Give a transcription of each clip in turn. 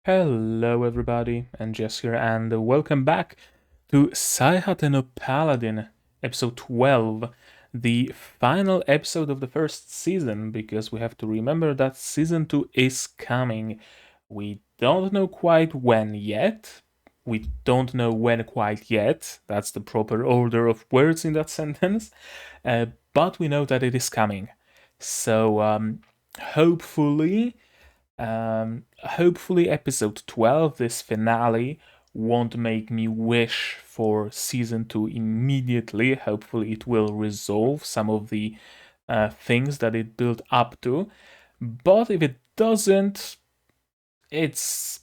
Hello everybody, and Jess here, and welcome back to Saihate Paladin, episode 12, the final episode of the first season, because we have to remember that season 2 is coming. We don't know quite when yet. We don't know when quite yet. That's the proper order of words in that sentence. But we know that it is coming. So, hopefully hopefully episode 12, this finale, won't make me wish for season 2 immediately. Hopefully it will resolve some of the things that it built up to. But if it doesn't, it's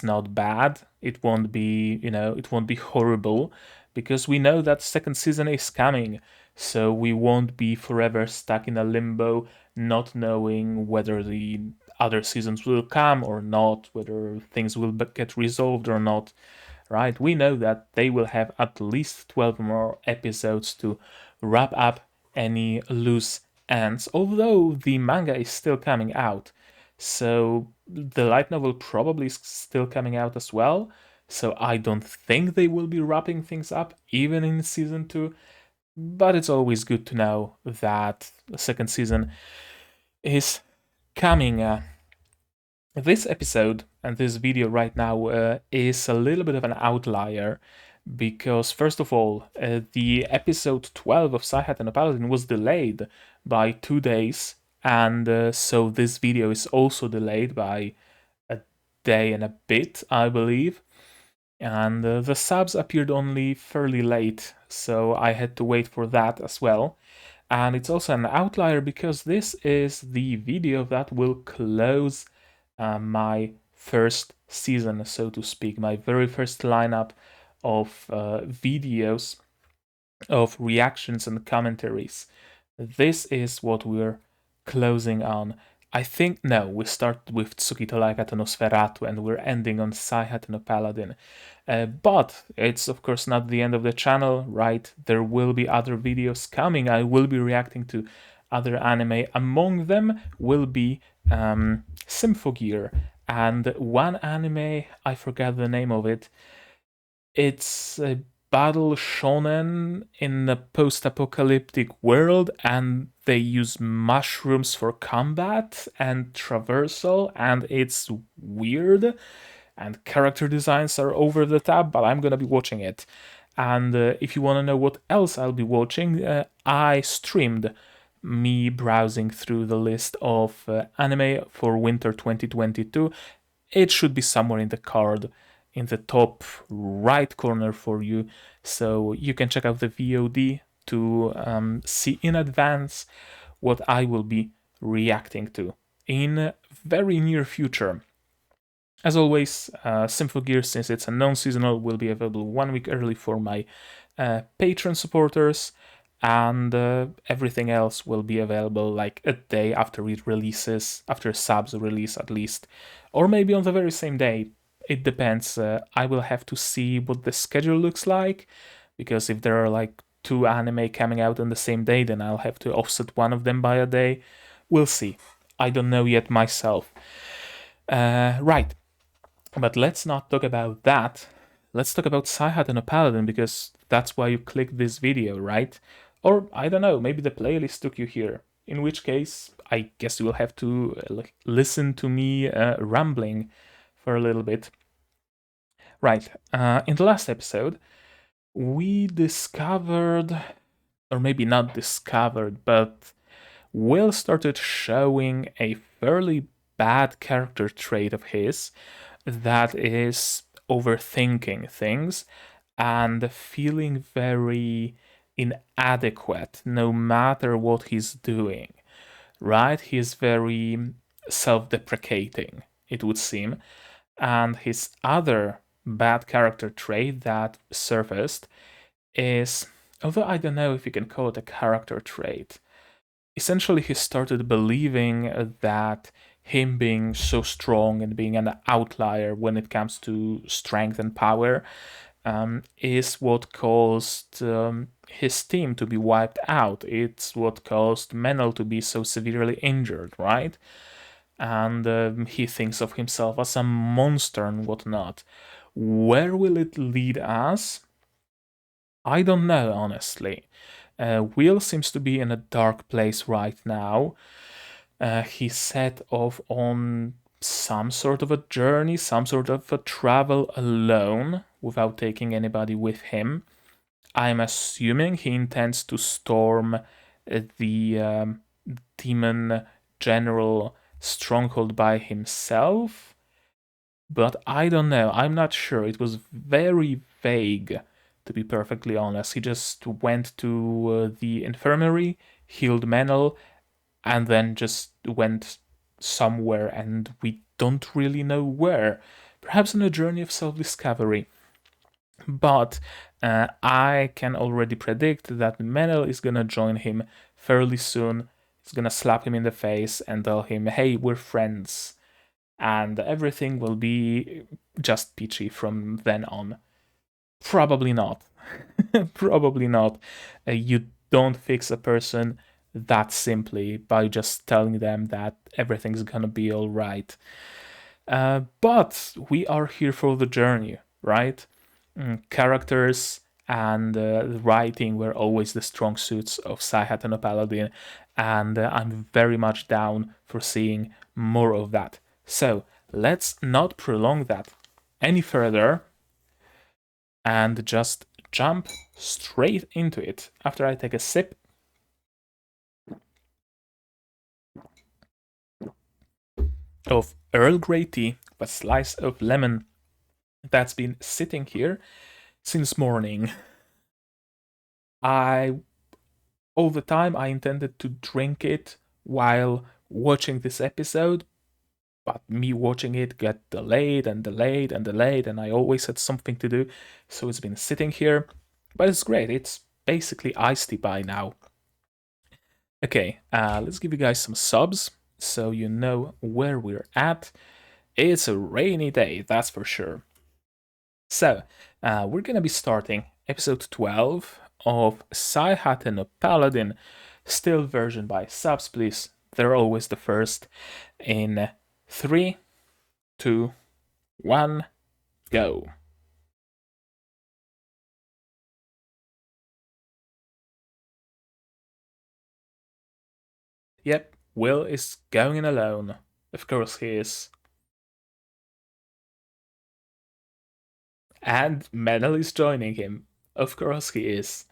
not bad. It won't be, it won't be horrible because we know that second season is coming. So we won't be forever stuck in a limbo, not knowing whether the other seasons will come or not, whether things will get resolved or not, right? We know that they will have at least 12 more episodes to wrap up any loose ends, although the manga is still coming out. So the light novel probably is still coming out as well. So I don't think they will be wrapping things up even in season 2. But it's always good to know that the second season is coming. This episode and this video right now is a little bit of an outlier because, first of all, the episode 12 of Saihate and Paladin was delayed by 2 days, and so this video is also delayed by a day and a bit, I believe. And the subs appeared only fairly late, so I had to wait for that as well. And it's also an outlier because this is the video that will close my first season, so to speak, my very first lineup of videos, of reactions and commentaries. This is what we're closing on. I think, no, we start with Tsukito Laikata no Sferatu and we're ending on Saihate no Paladin. But it's of course not the end of the channel, right? There will be other videos coming. I will be reacting to other anime. Among them will be Symphogear and one anime, I forgot the name of it. It's a battle shonen in a post-apocalyptic world, and they use mushrooms for combat and traversal, and it's weird, and character designs are over the top, but I'm gonna be watching it. And if you want to know what else I'll be watching, I streamed me browsing through the list of anime for winter 2022. It should be somewhere in the card in the top right corner for you, so you can check out the VOD to see in advance what I will be reacting to in very near future. As always, Symphogear, since it's a non-seasonal, will be available 1 week early for my Patreon supporters, and everything else will be available like a day after it releases, after subs release at least, or maybe on the very same day. It depends. I will have to see what the schedule looks like, because if there are like 2 anime coming out on the same day, then I'll have to offset one of them by a day. We'll see. I don't know yet myself. Right. But let's not talk about that. Let's talk about Saihate and Paladin, because that's why you clicked this video, right? Or, I don't know, maybe the playlist took you here. In which case, I guess you will have to listen to me rambling for a little bit. Right, in the last episode, we discovered, or maybe not discovered, but Will started showing a fairly bad character trait of his, that is overthinking things and feeling very inadequate no matter what he's doing, right? He's very self deprecating, it would seem. And his other bad character trait that surfaced is, although I don't know if you can call it a character trait, essentially he started believing that him being so strong and being an outlier when it comes to strength and power is what caused his team to be wiped out. It's what caused Menel to be so severely injured, right? and he thinks of himself as a monster and whatnot. Where will it lead us? I don't know, honestly. Will seems to be in a dark place right now. He set off on some sort of a journey, some sort of a travel alone without taking anybody with him. I'm assuming he intends to storm the demon general stronghold by himself, but I don't know. I'm not sure. It was very vague, to be perfectly honest. He just went to the infirmary, healed Menel, and then just went somewhere, and we don't really know where. Perhaps on a journey of self discovery. But I can already predict that Menel is gonna join him fairly soon. He's gonna slap him in the face and tell him, hey, we're friends. And everything will be just peachy from then on. Probably not. Probably not. You don't fix a person that simply by just telling them that everything's gonna be alright. But we are here for the journey, right? Characters and writing were always the strong suits of Saihate and Paladin, and I'm very much down for seeing more of that. So let's not prolong that any further and just jump straight into it. After I take a sip of Earl Grey tea, a slice of lemon that's been sitting here since morning. All the time I intended to drink it while watching this episode, but me watching it got delayed and delayed and delayed, and I always had something to do, so it's been sitting here. But it's great. It's basically iced tea by now. Okay, let's give you guys some subs so you know where we're at. It's a rainy day, that's for sure. So, we're gonna be starting episode 12 of Saihate no Paladin, still version by subs, please. They're always the first. In 3, 2, 1, go. Yep, Will is going in alone. Of course he is. And Menel is joining him. Of course he is.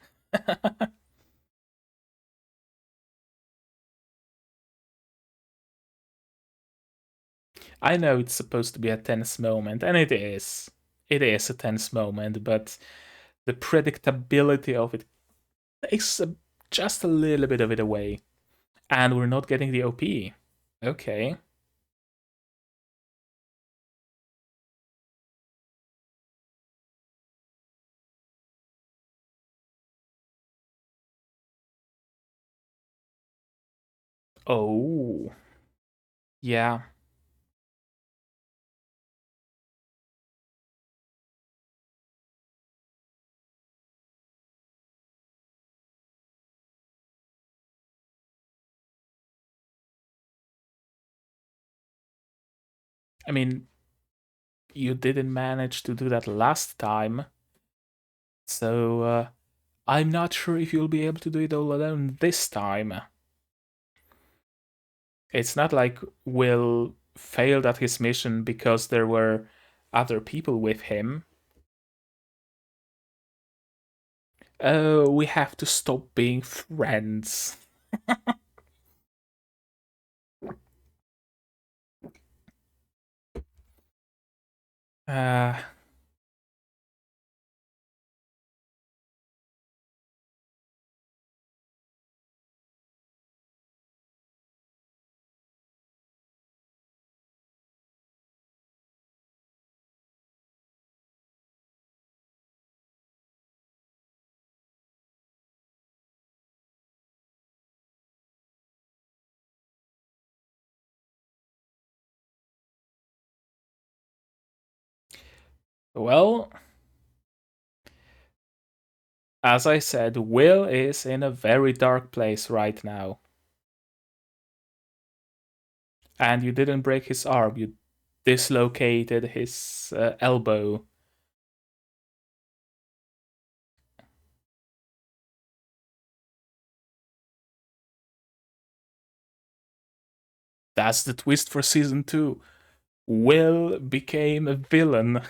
I know it's supposed to be a tense moment, and it is. It is a tense moment, but the predictability of it takes just a little bit of it away. And we're not getting the OP. Okay. Oh. Yeah. I mean, you didn't manage to do that last time, so I'm not sure if you'll be able to do it all alone this time. It's not like Will failed at his mission because there were other people with him. Oh, we have to stop being friends. uh, well, as I said, Will is in a very dark place right now. And you didn't break his arm, you dislocated his elbow. That's the twist for season 2. Will became a villain.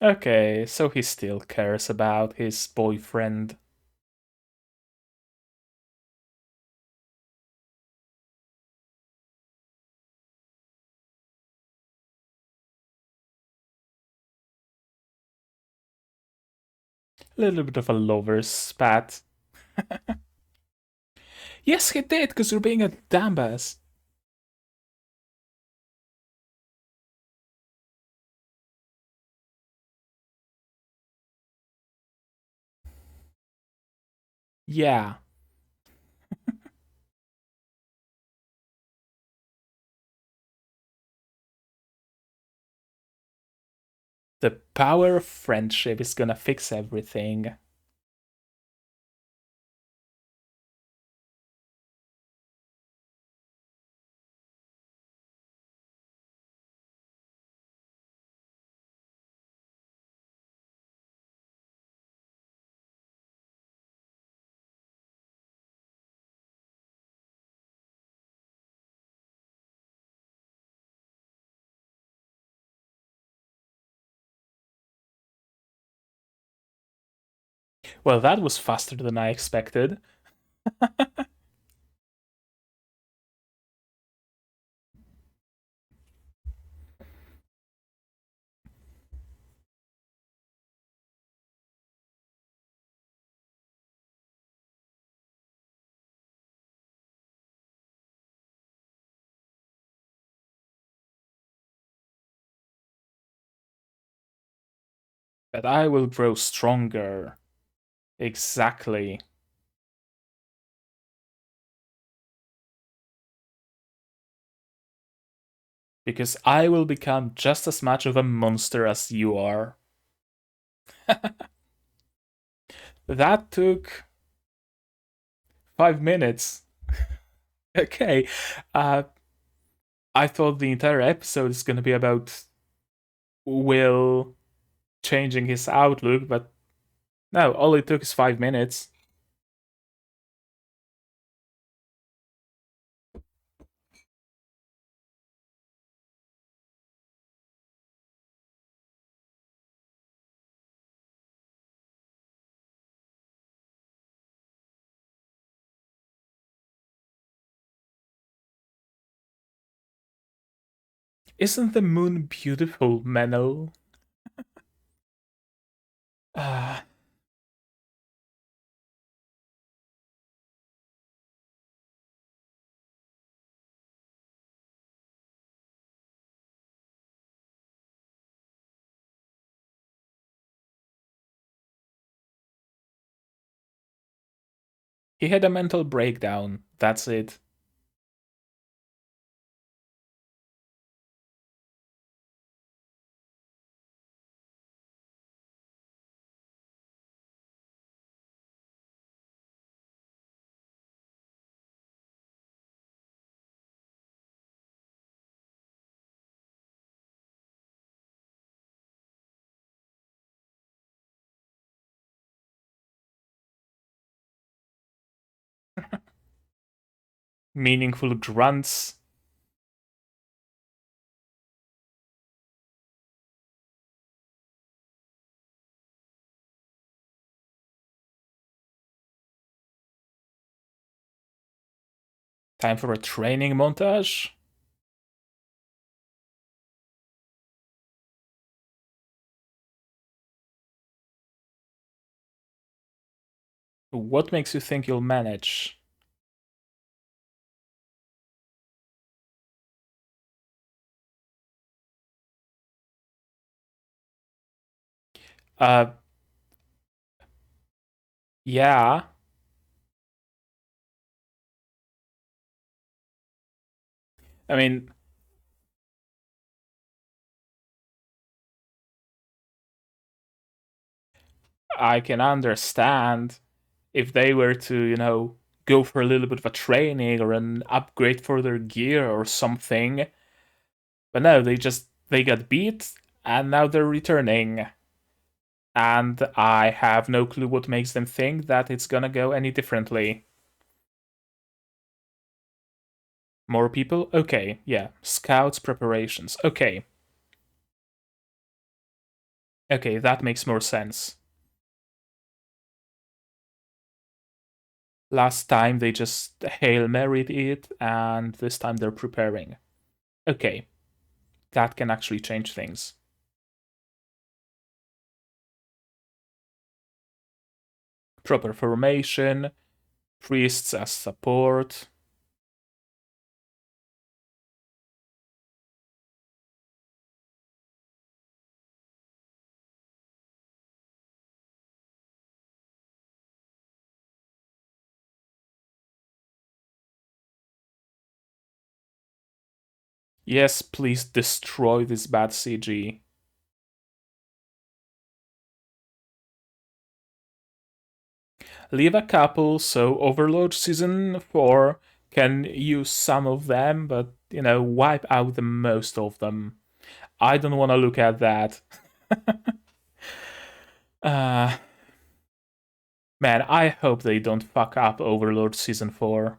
Okay, so he still cares about his boyfriend. A little bit of a lover's spat. Yes, he did, because you're being a dambass. Yeah. The power of friendship is gonna fix everything. Well, that was faster than I expected. But I will grow stronger. Exactly. Because I will become just as much of a monster as you are. That took 5 minutes. Okay. Uh, I thought the entire episode is gonna be about Will changing his outlook, but no, all it took is 5 minutes. Isn't the moon beautiful, Menno? Uh, he had a mental breakdown. That's it. Meaningful grunts. Time for a training montage. What makes you think you'll manage? Uh, yeah. I mean, I can understand if they were to, go for a little bit of a training or an upgrade for their gear or something. But no, they got beat and now they're returning. And I have no clue what makes them think that it's gonna go any differently. More people? Okay, yeah. Scouts preparations. Okay. Okay, that makes more sense. Last time they just Hail Married it, and this time they're preparing. Okay, that can actually change things. Proper formation, priests as support. Yes, please destroy this bad CG. Leave a couple so Overlord Season 4 can use some of them, but, wipe out the most of them. I don't want to look at that. uh, man, I hope they don't fuck up Overlord Season 4.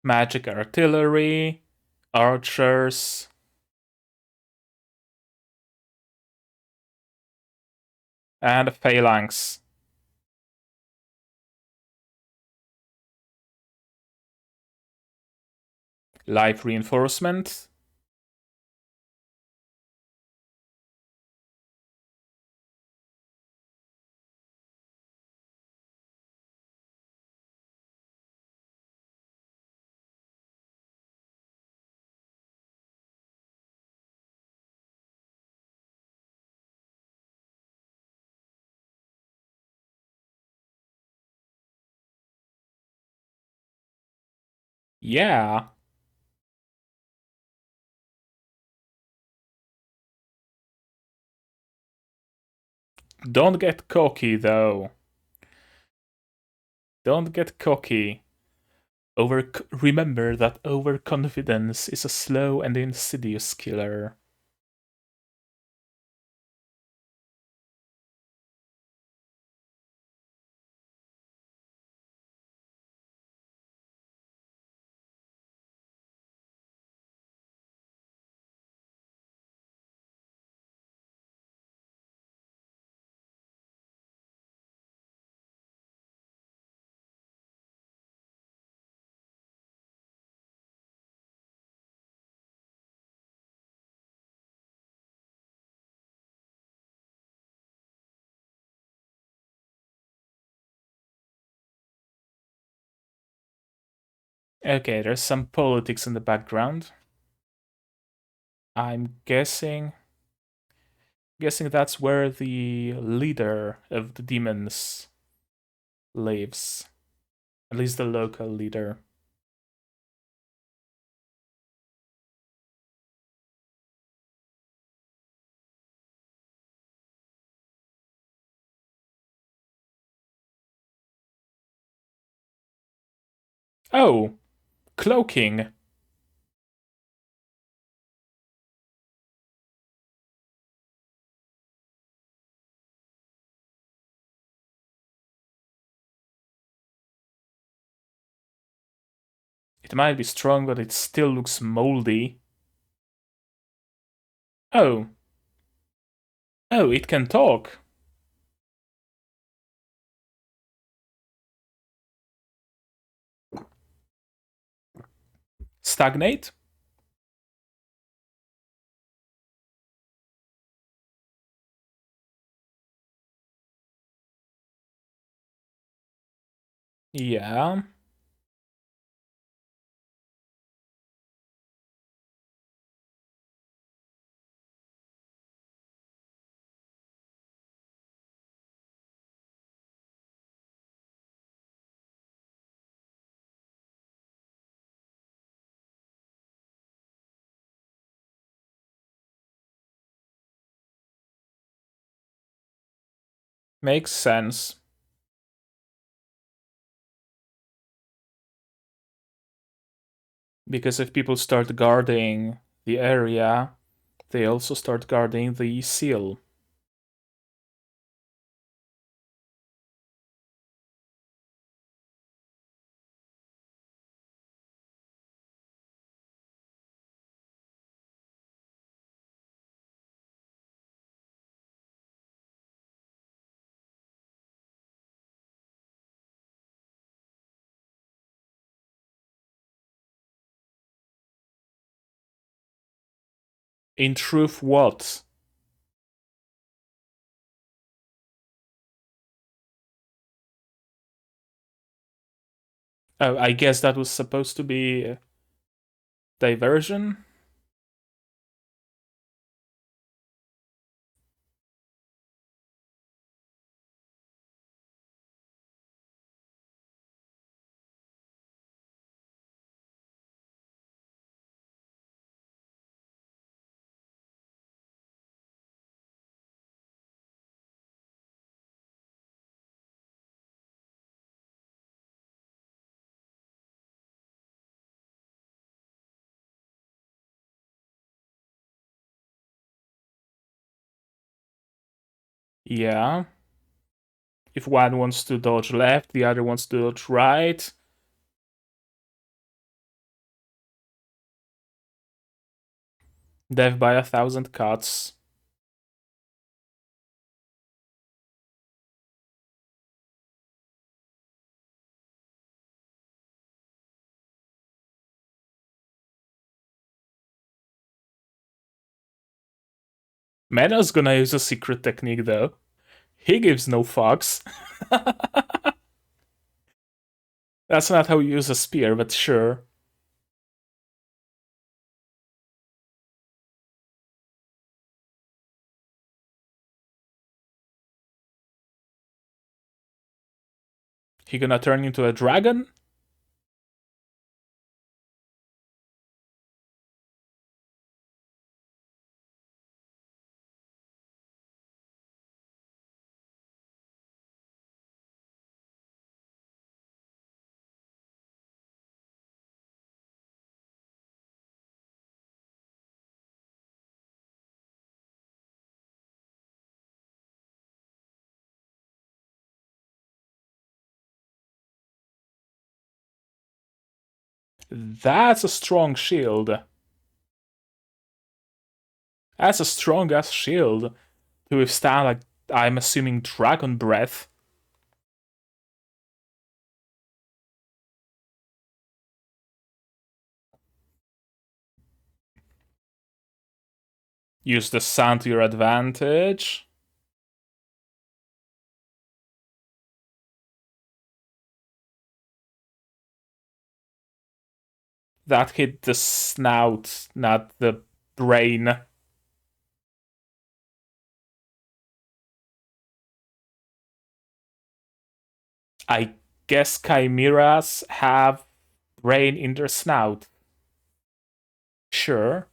Magic artillery, archers, and phalanx. Life reinforcement. Yeah. Don't get cocky, though. Don't get cocky. Remember that overconfidence is a slow and insidious killer. Okay, there's some politics in the background. I'm guessing that's where the leader of the demons lives. At least the local leader. Oh, cloaking. It might be strong, but it still looks moldy. Oh. Oh, it can talk. Stagnate? Yeah. Makes sense. Because if people start guarding the area, they also start guarding the seal. In truth, what? Oh, I guess that was supposed to be diversion? Yeah. If one wants to dodge left, the other wants to dodge right. Death by 1,000 cuts. Mana's gonna use a secret technique though. He gives no fucks. That's not how you use a spear, but sure. He gonna turn into a dragon? That's a strong shield. That's a strong ass shield to withstand, like, I'm assuming dragon breath. Use the sun to your advantage. That hit the snout, not the brain. I guess chimeras have brain in their snout. Sure.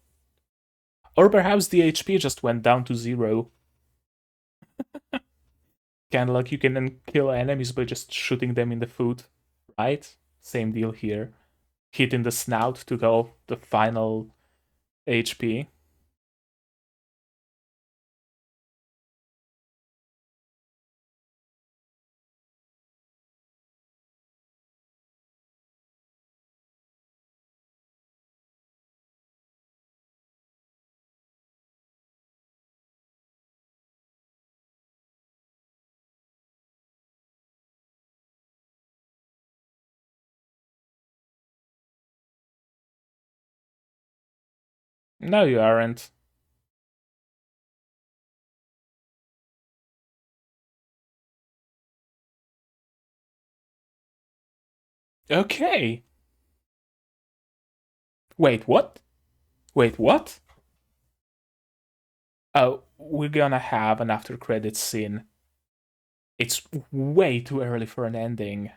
Or perhaps the HP just went down to 0. Kinda like you can kill enemies by just shooting them in the foot, right? Same deal here. Hit in the snout to go the final HP. No, you aren't. Okay. Wait, what? Wait, what? Oh, we're gonna have an after credits scene. It's way too early for an ending.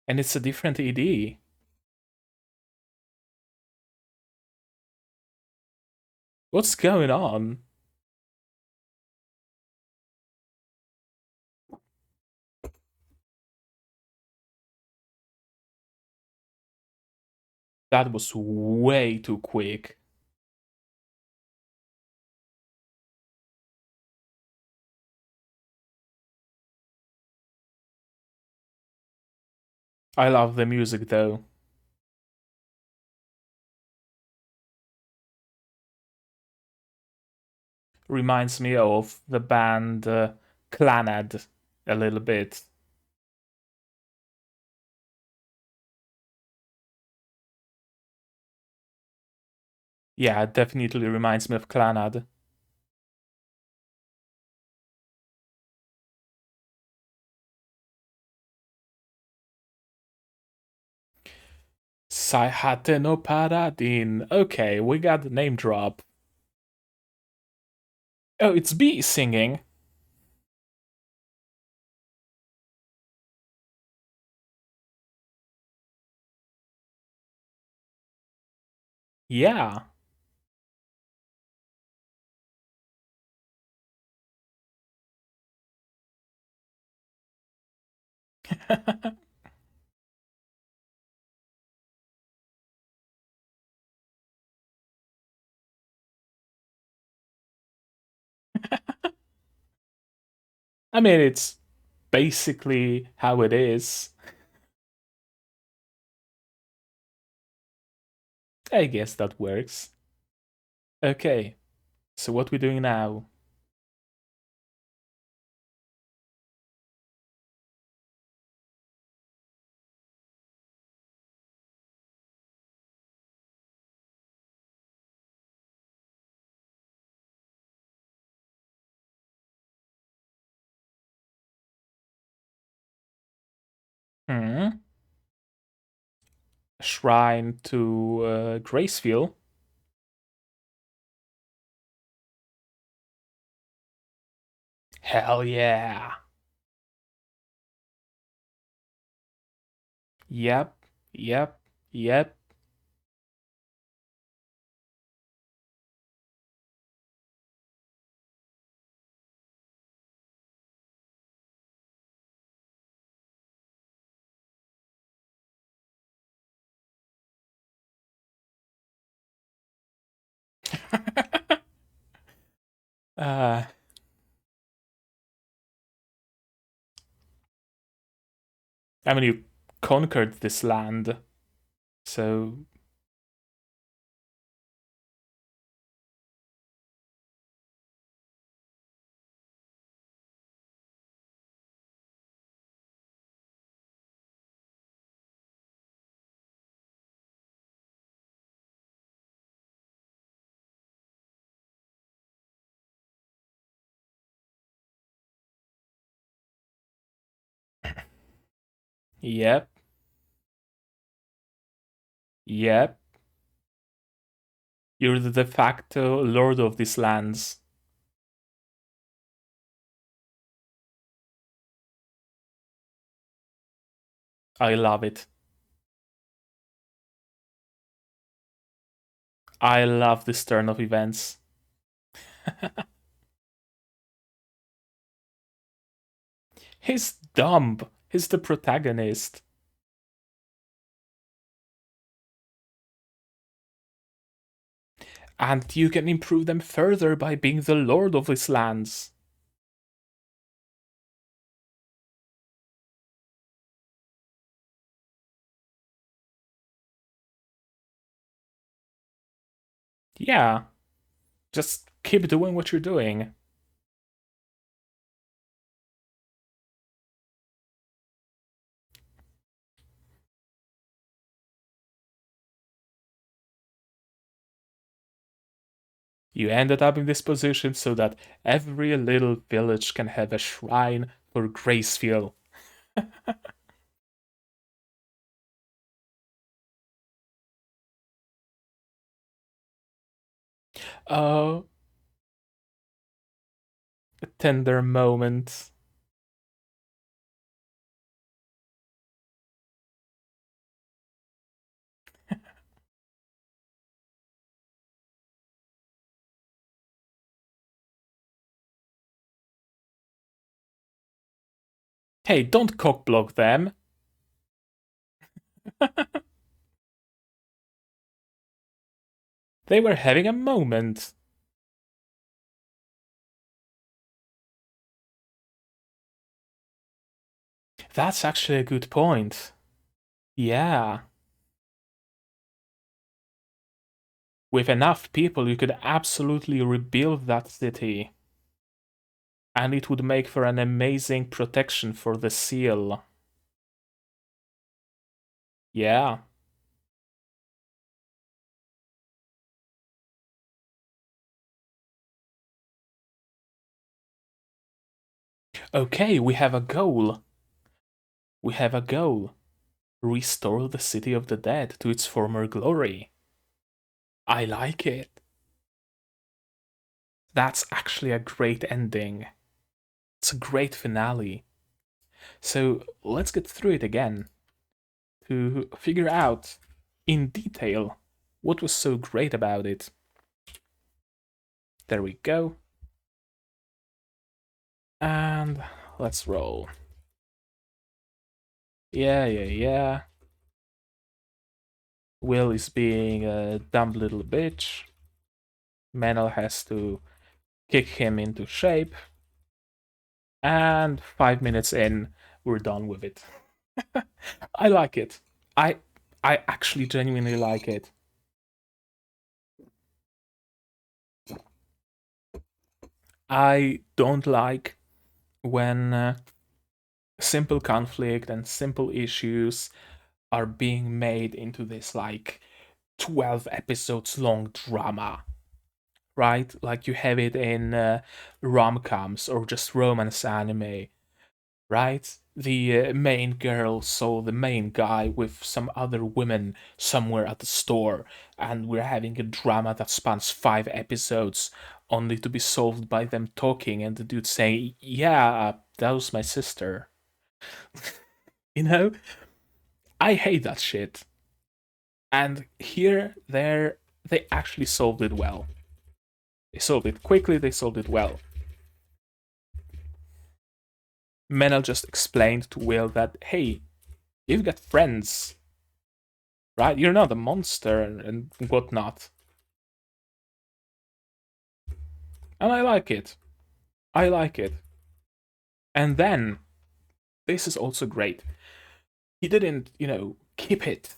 And it's a different ED. What's going on? That was way too quick. I love the music though. Reminds me of the band Clannad a little bit. Yeah, it definitely reminds me of Clannad. Saihate no Paladin. Okay, we got the name drop. Oh, it's B singing. Yeah. I mean, it's basically how it is. I guess that works. Okay, so what we doing now? Hmm? Shrine to graceful. Hell yeah. Yep, yep, yep. uh, I mean, you conquered this land, so yep, yep. You're the de facto lord of these lands. I love it. I love this turn of events. He's dumb. He's the protagonist. And you can improve them further by being the lord of these lands. Yeah, just keep doing what you're doing. You ended up in this position so that every little village can have a shrine for Graceful. Oh, a tender moment. Hey, don't cockblock them. They were having a moment. That's actually a good point. Yeah. With enough people, you could absolutely rebuild that city. And it would make for an amazing protection for the seal. Yeah. Okay, we have a goal. We have a goal. Restore the city of the dead to its former glory. I like it. That's actually a great ending. It's a great finale. So let's get through it again to figure out in detail what was so great about it. There we go. And let's roll. Yeah. Will is being a dumb little bitch. Menel has to kick him into shape. And 5 minutes in, we're done with it. I like it. I I actually genuinely like it. I don't like when simple conflict and simple issues are being made into this like 12 episodes long drama, right? Like you have it in rom-coms or just romance anime, right? The main girl saw the main guy with some other women somewhere at the store, and we're having a drama that spans 5 episodes, only to be solved by them talking and the dude saying, "Yeah, that was my sister." You know, I hate that shit. And here, they actually solved it well. They solved it quickly. They solved it well. Menel just explained to Will that, hey, you've got friends, right? You're not a monster and whatnot. And I like it. I like it. And then, this is also great. He didn't, keep it.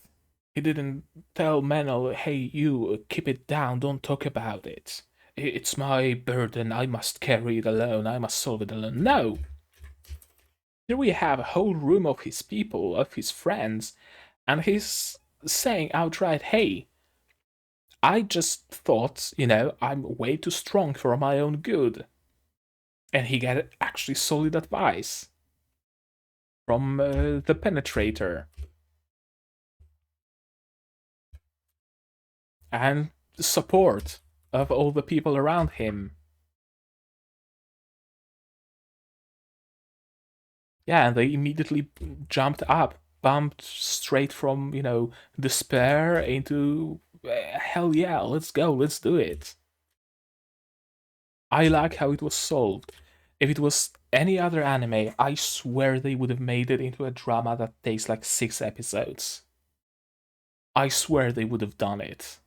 He didn't tell Menel, hey, you, keep it down, don't talk about it. It's my burden, I must carry it alone, I must solve it alone. No! Here we have a whole room of his people, of his friends, and he's saying outright, hey, I just thought, I'm way too strong for my own good. And he got actually solid advice from the penetrator and the support of all the people around him. Yeah, and they immediately jumped up, bumped straight from, despair into hell yeah, let's go, let's do it. I like how it was solved. If it was any other anime, I swear they would have made it into a drama that takes like 6 episodes. I swear they would have done it.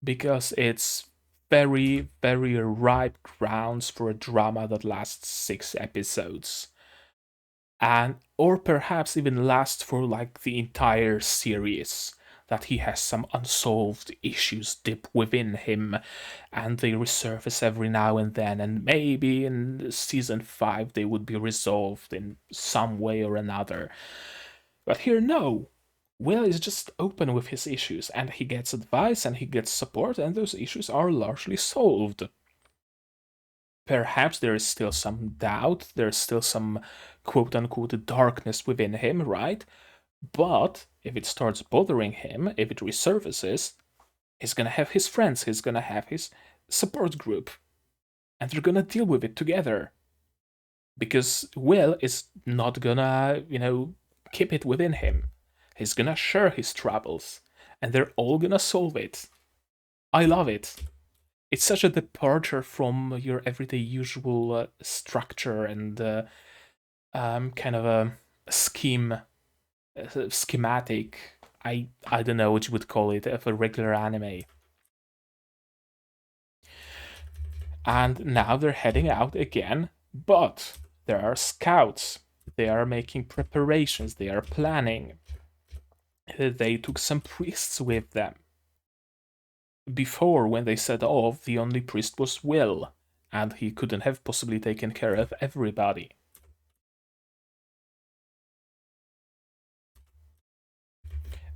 Because it's very, very ripe grounds for a drama that lasts 6 episodes. And or perhaps even last for like the entire series, that he has some unsolved issues deep within him and they resurface every now and then, and maybe in season 5 they would be resolved in some way or another. But here, no. Will is just open with his issues, and he gets advice and he gets support, and those issues are largely solved. Perhaps there is still some doubt, there's still some quote unquote darkness within him, right? But if it starts bothering him, if it resurfaces, he's gonna have his friends, he's gonna have his support group, and they're gonna deal with it together. Because Will is not gonna, keep it within him. He's gonna share his troubles, and they're all gonna solve it. I love it. It's such a departure from your everyday usual structure and kind of a schematic. I don't know what you would call it of a regular anime. And now they're heading out again, but there are scouts. They are making preparations, they are planning. They took some priests with them. Before, when they set off, the only priest was Will, and he couldn't have possibly taken care of everybody.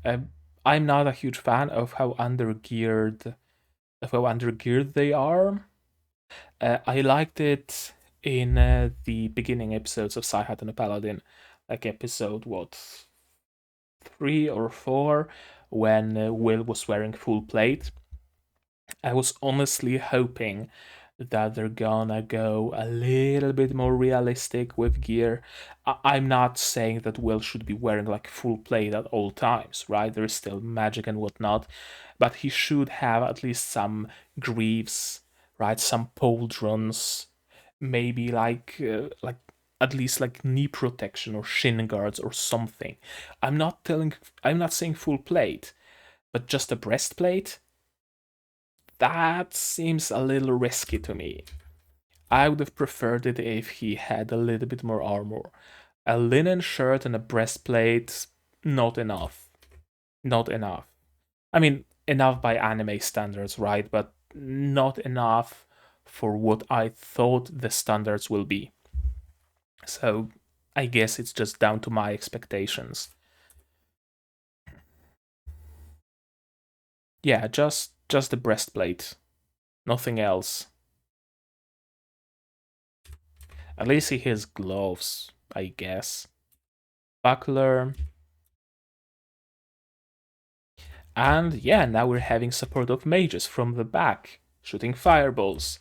I'm not a huge fan of how undergeared they are. I liked it in the beginning episodes of Saihate and Paladin, like episode what 3 or 4, when Will was wearing full plate. I was honestly hoping that they're gonna go a little bit more realistic with gear. I'm not saying that Will should be wearing like full plate at all times, right? There's still magic and whatnot, but he should have at least some greaves, right? Some pauldrons, maybe like at least like knee protection or shin guards or something. I'm not saying full plate, but just a breastplate, that seems a little risky to me. I would have preferred it if he had a little bit more armor. A linen shirt and a breastplate, not enough. Not enough. I mean, enough by anime standards, right? But not enough for what I thought the standards will be. So I guess it's just down to my expectations. Yeah, just the breastplate. Nothing else. At least he has gloves, I guess. Buckler. And yeah, now we're having support of mages from the back, shooting fireballs.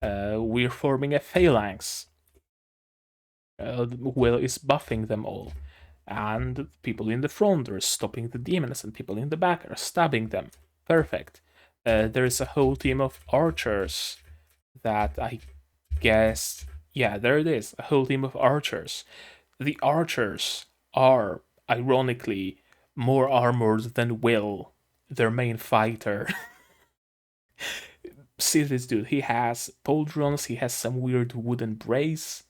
We're forming a phalanx. Will is buffing them all. And people in the front are stopping the demons, and people in the back are stabbing them. Perfect. There is a whole team of archers that I guess. Yeah, there it is. A whole team of archers. The archers are, ironically, more armored than Will, their main fighter. See this dude. He has pauldrons, he has some weird wooden bracer.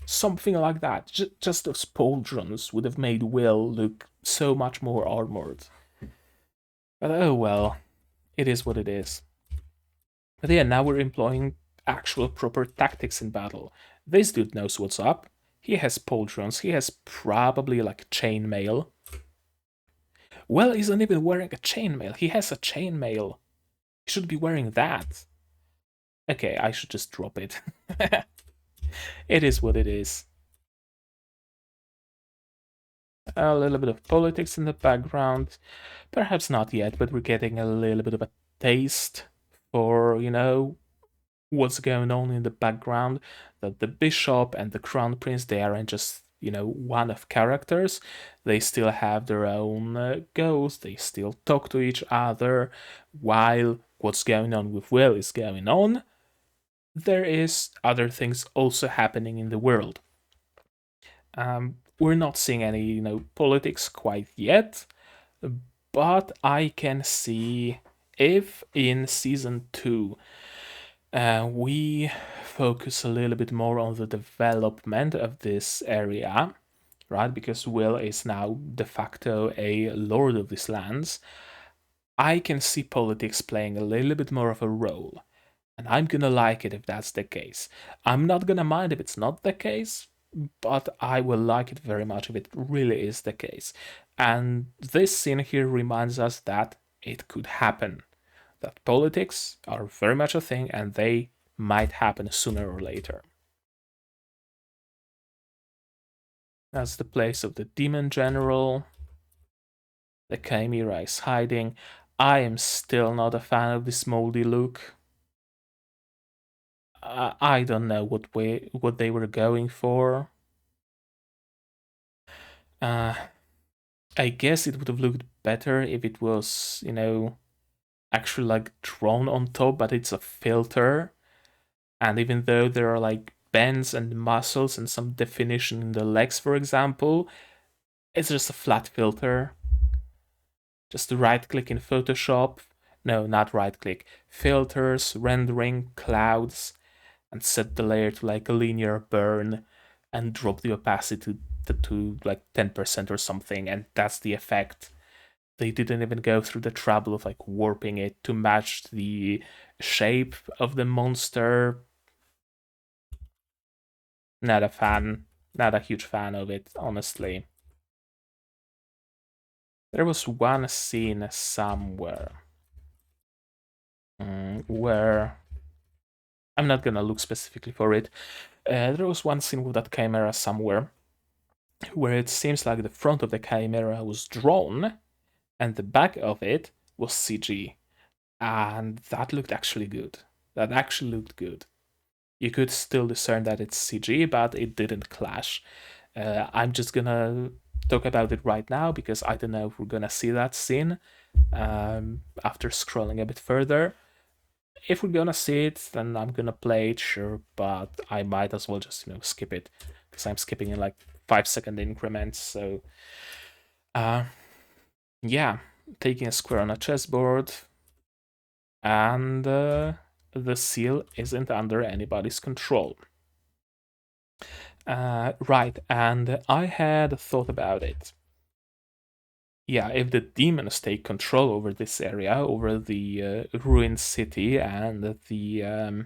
Something like that. Just those pauldrons would have made Will look so much more armored. But oh well, it is what it is. But yeah, now we're employing actual proper tactics in battle. This dude knows what's up. He has pauldrons, he has probably like chainmail. Well, he's not even wearing a chainmail. He has a chainmail. He should be wearing that. Okay, I should just drop it. It is what it is. A little bit of politics in the background. Perhaps not yet, but we're getting a little bit of a taste for, what's going on in the background. That the bishop and the crown prince, they aren't just, one of characters. They still have their own goals. They still talk to each other. While what's going on with Will is going on, there is other things also happening in the world. We're not seeing any, politics quite yet, but I can see if in season 2 we focus a little bit more on the development of this area, right? Because Will is now de facto a lord of these lands. I can see politics playing a little bit more of a role. And I'm gonna like it if that's the case. I'm not gonna mind if it's not the case, but I will like it very much if it really is the case. And this scene here reminds us that it could happen. That politics are very much a thing and they might happen sooner or later. That's the place of the demon general. The chimera is hiding. I am still not a fan of this moldy look. I don't know what they were going for. I guess it would have looked better if it was, actually like drawn on top, but it's a filter. And even though there are like bends and muscles and some definition in the legs, for example, it's just a flat filter. Just right click in Photoshop, no, not right click, filters, rendering, clouds, and set the layer to like a linear burn and drop the opacity to like 10% or something, and that's the effect. They didn't even go through the trouble of like warping it to match the shape of the monster. Not a fan. Not a huge fan of it, honestly. There was one scene somewhere where I'm not gonna look specifically for it. There was one scene with that chimera somewhere where it seems like the front of the chimera was drawn and the back of it was CG, and that looked actually good. That actually looked good. You could still discern that it's CG, but it didn't clash. I'm just gonna talk about it right now because I don't know if we're gonna see that scene after scrolling a bit further. If we're gonna see it, then I'm gonna play it, sure, but I might as well just skip it because I'm skipping in like 5-second increments. So, yeah, taking a square on a chessboard, and the seal isn't under anybody's control. Right, and I had thought about it. Yeah, if the demons take control over this area, over the ruined city and the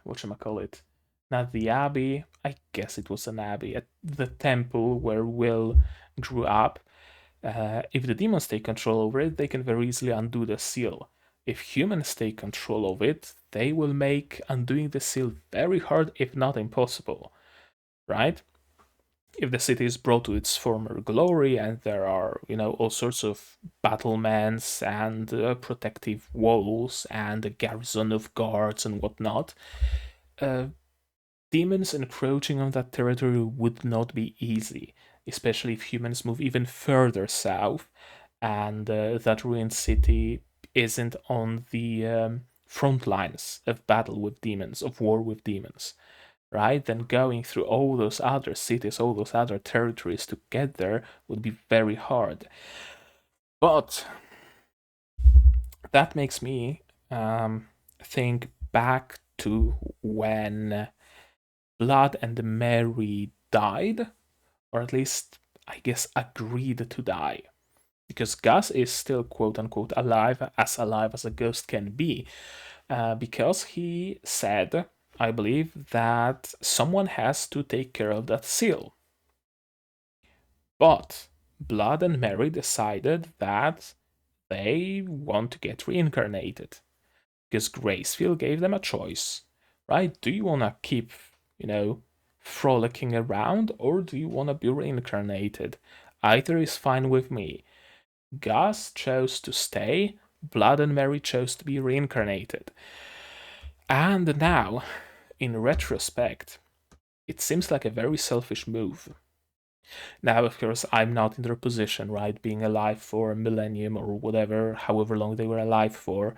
whatchamacallit, not the abbey, I guess it was an abbey, at the temple where Will grew up. If the demons take control over it, they can very easily undo the seal. If humans take control of it, they will make undoing the seal very hard, if not impossible, right? If the city is brought to its former glory and there are, all sorts of battlements and protective walls and a garrison of guards and whatnot, demons encroaching on that territory would not be easy, especially if humans move even further south and that ruined city isn't on the front lines of battle with demons, of war with demons, right? Then going through all those other cities, all those other territories to get there would be very hard. But that makes me think back to when Blood and Mary died, or at least, I guess, agreed to die. Because Gus is still quote unquote alive as a ghost can be, because he said, I believe, that someone has to take care of that seal. But Blood and Mary decided that they want to get reincarnated because Graceful gave them a choice, right? Do you want to keep, frolicking around, or do you want to be reincarnated? Either is fine with me. Gus chose to stay, Blood and Mary chose to be reincarnated. And now, in retrospect, it seems like a very selfish move. Now, of course, I'm not in their position, right? Being alive for a millennium or whatever, however long they were alive for.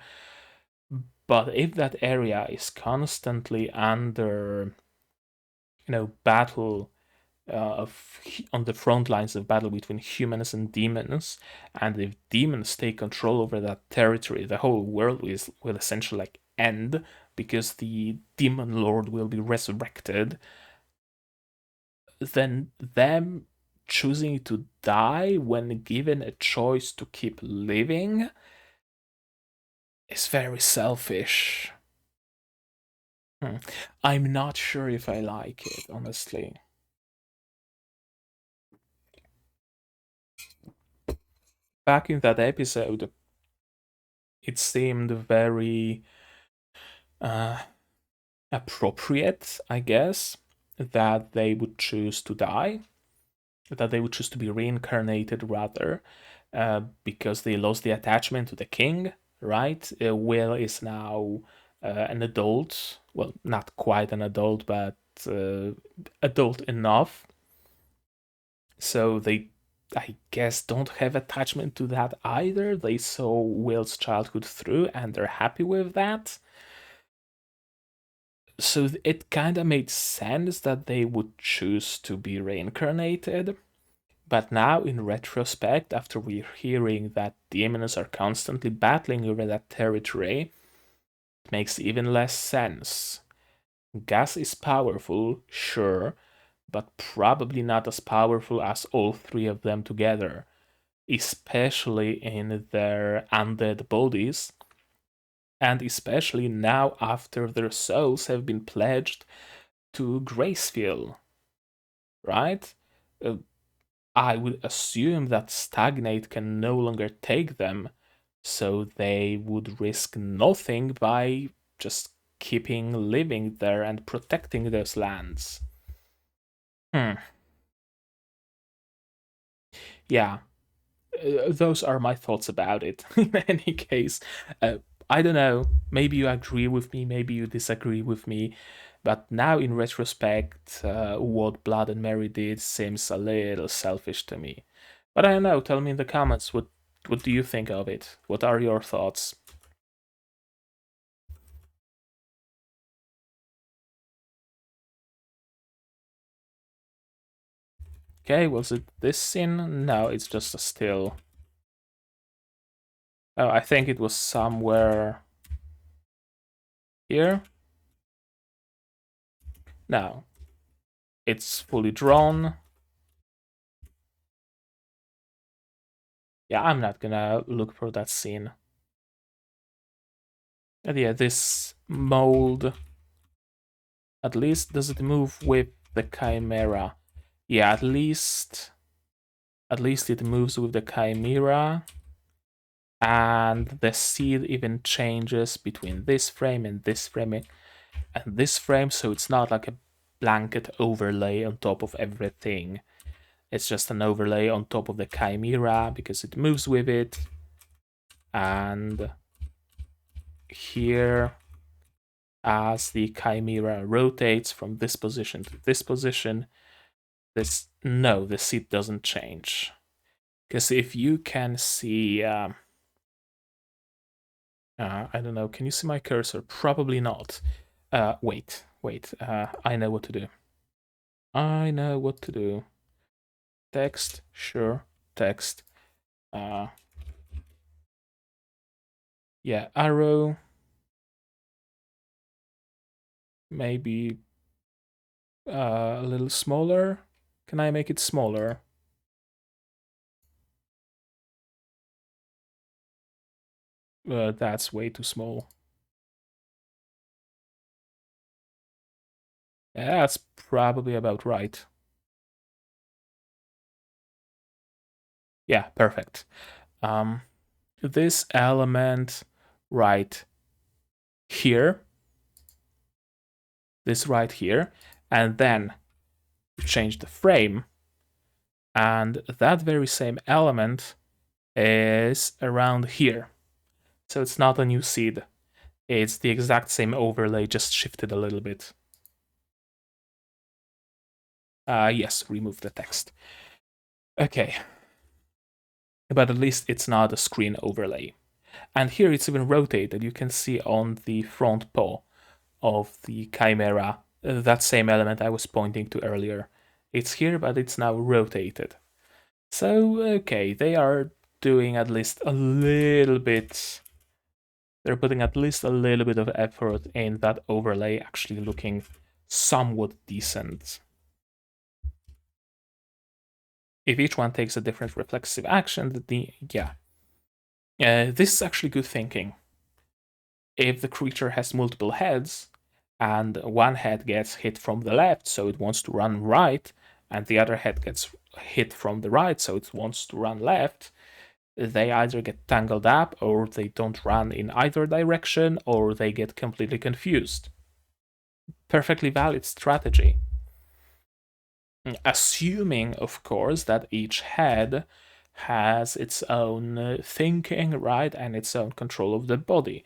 But if that area is constantly under, battle on the front lines of battle between humans and demons, and if demons take control over that territory, the whole world will essentially like end because the demon lord will be resurrected. Then them choosing to die when given a choice to keep living is very selfish. I'm not sure if I like it, honestly. Back in that episode, it seemed very appropriate, I guess, that they would choose to die, that they would choose to be reincarnated rather, because they lost the attachment to the king, right? Will is now an adult, well, not quite an adult, but adult enough. So they, I guess, don't have attachment to that either. They saw Will's childhood through and they're happy with that. So it kind of made sense that they would choose to be reincarnated. But now, in retrospect, after we're hearing that demons are constantly battling over that territory, it makes even less sense. Gas is powerful, sure, but probably not as powerful as all three of them together, especially in their undead bodies, and especially now after their souls have been pledged to graceful, right? Uh, I would assume that stagnate can no longer take them, so they would risk nothing by just keeping living there and protecting those lands. Hmm. Yeah, those are my thoughts about it. In any case, I don't know. Maybe you agree with me, maybe you disagree with me. But now, in retrospect, what Blood and Mary did seems a little selfish to me. But I don't know. Tell me in the comments what do you think of it? What are your thoughts? Okay, was it this scene? No, it's just a still. Oh, I think it was somewhere here. No, it's fully drawn. Yeah, I'm not gonna look for that scene. And yeah, this mold, at least does it move with the chimera? Yeah, at least it moves with the chimera, and the seed even changes between this frame and this frame and this frame, so it's not like a blanket overlay on top of everything. It's just an overlay on top of the chimera because it moves with it. And here, as the chimera rotates from this position to this position, the seed doesn't change. Because if you can see, I don't know, can you see my cursor? Probably not. Wait, I know what to do. I know what to do. Text, sure, text. Uh, yeah, arrow. Maybe a little smaller. Can I make it smaller? That's way too small. Yeah, that's probably about right. Yeah, perfect. This element right here, this right here, and then change the frame, and that very same element is around here. So it's not a new seed. It's the exact same overlay, just shifted a little bit. Yes, remove the text. Okay. But at least it's not a screen overlay. And here it's even rotated. You can see on the front paw of the chimera, that same element I was pointing to earlier. It's here, but it's now rotated. So, okay, they are doing at least a little bit. They're putting at least a little bit of effort in that overlay actually looking somewhat decent. If each one takes a different reflexive action, yeah. This is actually good thinking. If the creature has multiple heads, and one head gets hit from the left, so it wants to run right, and the other head gets hit from the right, so it wants to run left, they either get tangled up, or they don't run in either direction, or they get completely confused. Perfectly valid strategy. Assuming, of course, that each head has its own thinking, right, and its own control of the body.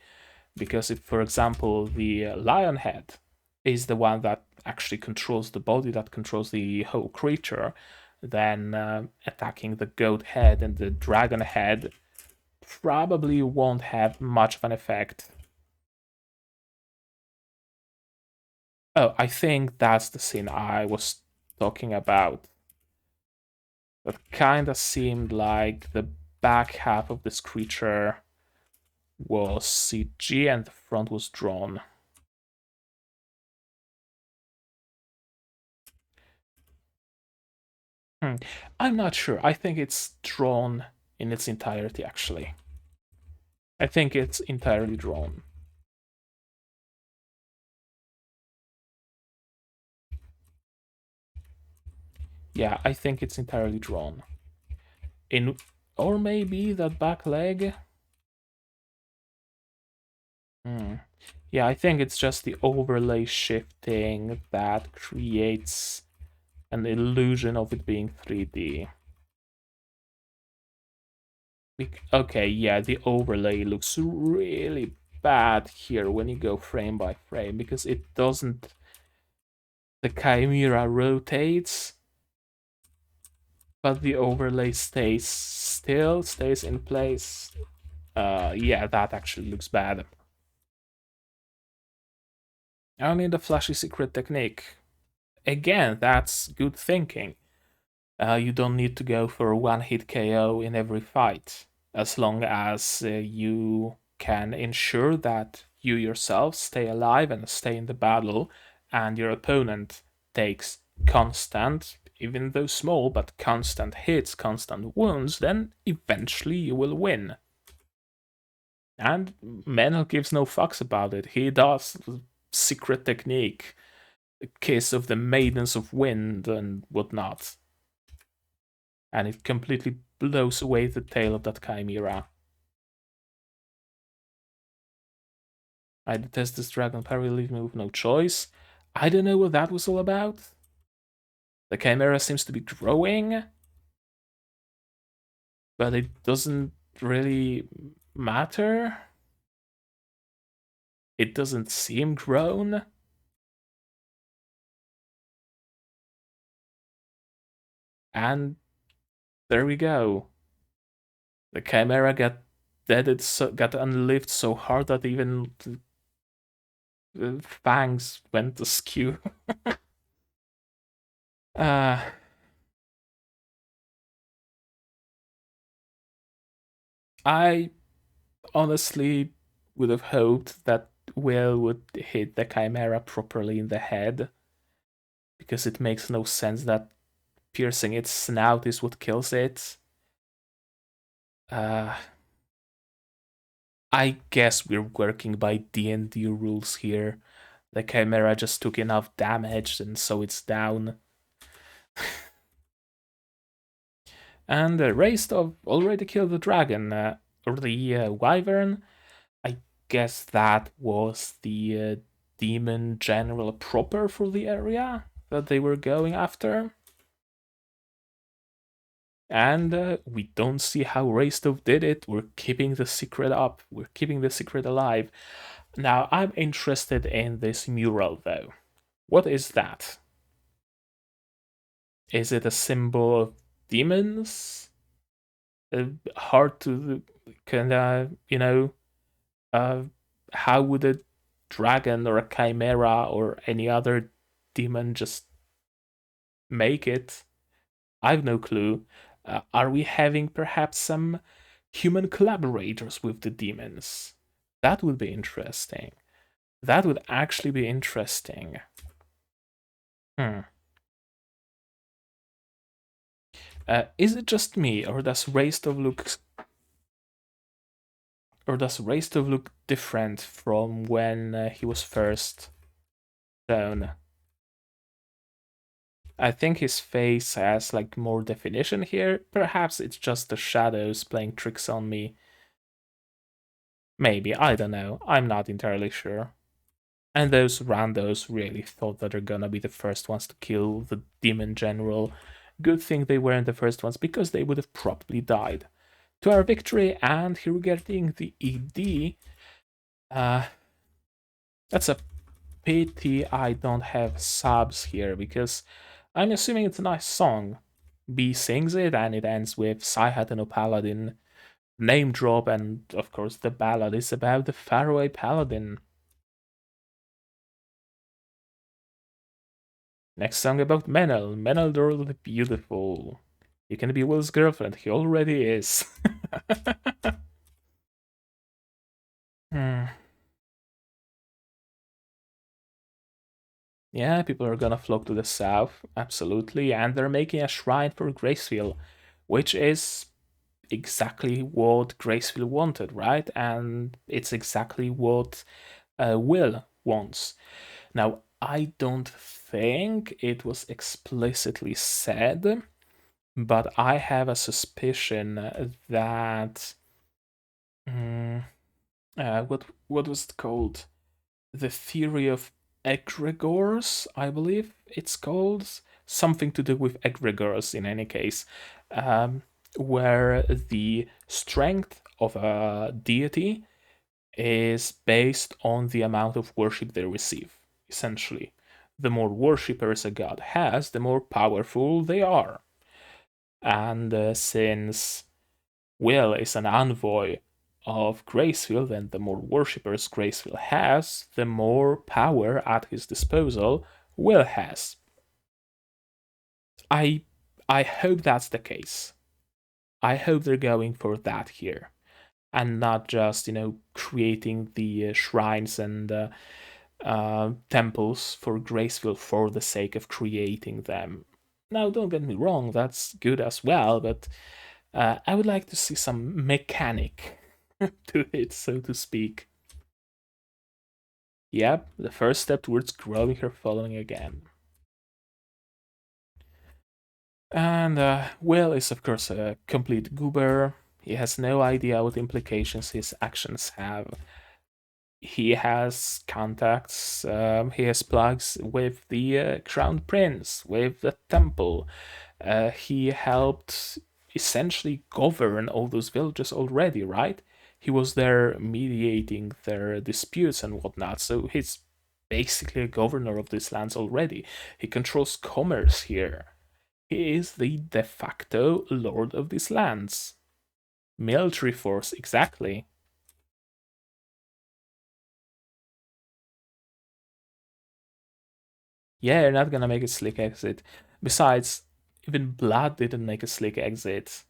Because if, for example, the lion head is the one that actually controls the body, that controls the whole creature, then attacking the goat head and the dragon head probably won't have much of an effect. Oh, I think that's the scene I was talking about. That kinda seemed like the back half of this creature was CG and the front was drawn. I'm not sure. I think it's drawn in its entirety, actually. I think it's entirely drawn. Yeah, I think it's entirely drawn. In or maybe that back leg. Hmm. Yeah, I think it's just the overlay shifting that creates an illusion of it being 3D. Okay, yeah, the overlay looks really bad here when you go frame by frame because it doesn't. The chimera rotates, but the overlay stays in place. Yeah, that actually looks bad. Only the flashy secret technique. Again, that's good thinking. You don't need to go for a one-hit KO in every fight, as long as you can ensure that you yourself stay alive and stay in the battle, and your opponent takes constant, even though small, but constant hits, constant wounds, then eventually you will win. And Menel gives no fucks about it. He does secret technique, kiss of the maidens of wind and whatnot, and it completely blows away the tail of that chimera. I detest this dragon parry, leave me with no choice. I don't know what that was all about. The chimera seems to be growing, but it doesn't really matter. It doesn't seem grown. And there we go. The chimera got unlived so hard that even the fangs went askew. uh, I honestly would have hoped that Will would hit the chimera properly in the head, because it makes no sense that piercing its snout is what kills it. Uh, I guess we're working by D&D rules here. The chimera just took enough damage and so it's down. And Raistov already killed the dragon, or the wyvern. I guess that was the demon general proper for the area that they were going after. And we don't see how Raistov did it. We're keeping the secret up. We're keeping the secret alive. Now, I'm interested in this mural, though. What is that? Is it a symbol of demons? Hard to kind of, uh, how would a dragon or a chimera or any other demon just make it? I've no clue. Are we having perhaps some human collaborators with the demons? That would be interesting. That would actually be interesting. Hmm. Is it just me, or does Raistov look different from when he was first shown? I think his face has like more definition here. Perhaps it's just the shadows playing tricks on me. Maybe, I don't know. I'm not entirely sure. And those randos really thought that they're gonna be the first ones to kill the demon general. Good thing they weren't the first ones, because they would have probably died. To our victory, and here we're getting the ED. That's a pity I don't have subs here, because I'm assuming it's a nice song. B sings it, and it ends with Saihate Paladin, name drop, and of course the ballad is about the Faraway Paladin. Next song about Menel, Menel the Beautiful. You can be Will's girlfriend. He already is. Hmm. Yeah, people are gonna flock to the south, absolutely, and they're making a shrine for Graceful, which is exactly what Graceful wanted, right? And it's exactly what Will wants. Now, I don't think it was explicitly said, but I have a suspicion that mm, what was it called? The theory of egregores, I believe it's called, something to do with egregores. In any case, um, where the strength of a deity is based on the amount of worship they receive. Essentially, the more worshippers a god has, the more powerful they are. And since Will is an envoy of Graceful, then the more worshippers Graceful has, the more power at his disposal Will has. I I hope that's the case. I hope they're going for that here, and not just creating the shrines and temples for Graceful for the sake of creating them. Now, don't get me wrong, that's good as well, but I would like to see some mechanic to it, so to speak. Yep, the first step towards growing her following again. And Will is, of course, a complete goober. He has no idea what implications his actions have. He has contacts, he has plugs with the Crown Prince, with the temple. He helped essentially govern all those villages already, right? He was there mediating their disputes and whatnot, so he's basically a governor of these lands already. He controls commerce here. He is the de facto lord of these lands. Military force, exactly. Yeah, you're not gonna make a slick exit. Besides, even Blood didn't make a slick exit.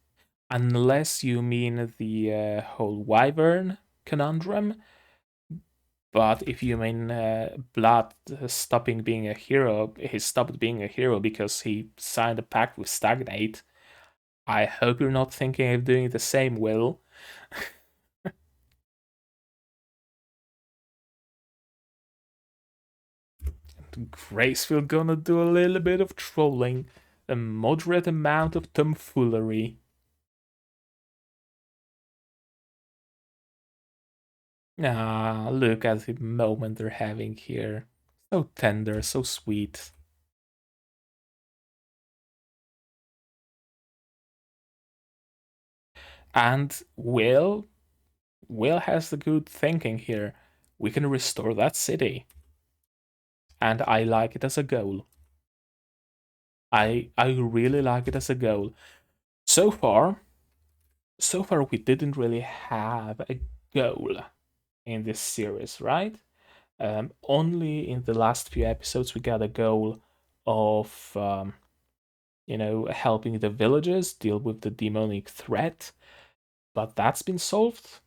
Unless you mean the whole Wyvern conundrum. But if you mean Blood stopping being a hero, he stopped being a hero because he signed a pact with Stagnate. I hope you're not thinking of doing the same, Will. Graceful gonna do a little bit of trolling, a moderate amount of tomfoolery. Ah, look at the moment they're having here. So tender, so sweet. And Will has the good thinking here. We can restore that city. And I like it as a goal. I really like it as a goal. So far, so far we didn't really have a goal in this series, right? Only in the last few episodes we got a goal of helping the villagers deal with the demonic threat, but that's been solved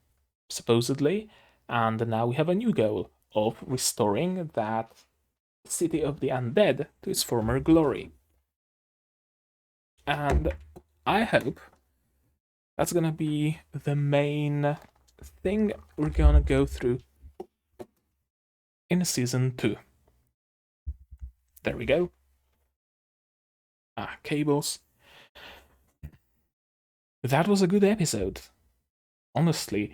supposedly, and now we have a new goal of restoring that city of the undead to its former glory. And I hope that's gonna be the main thing we're gonna go through in season 2. There we go. Cables. That was a good episode. Honestly,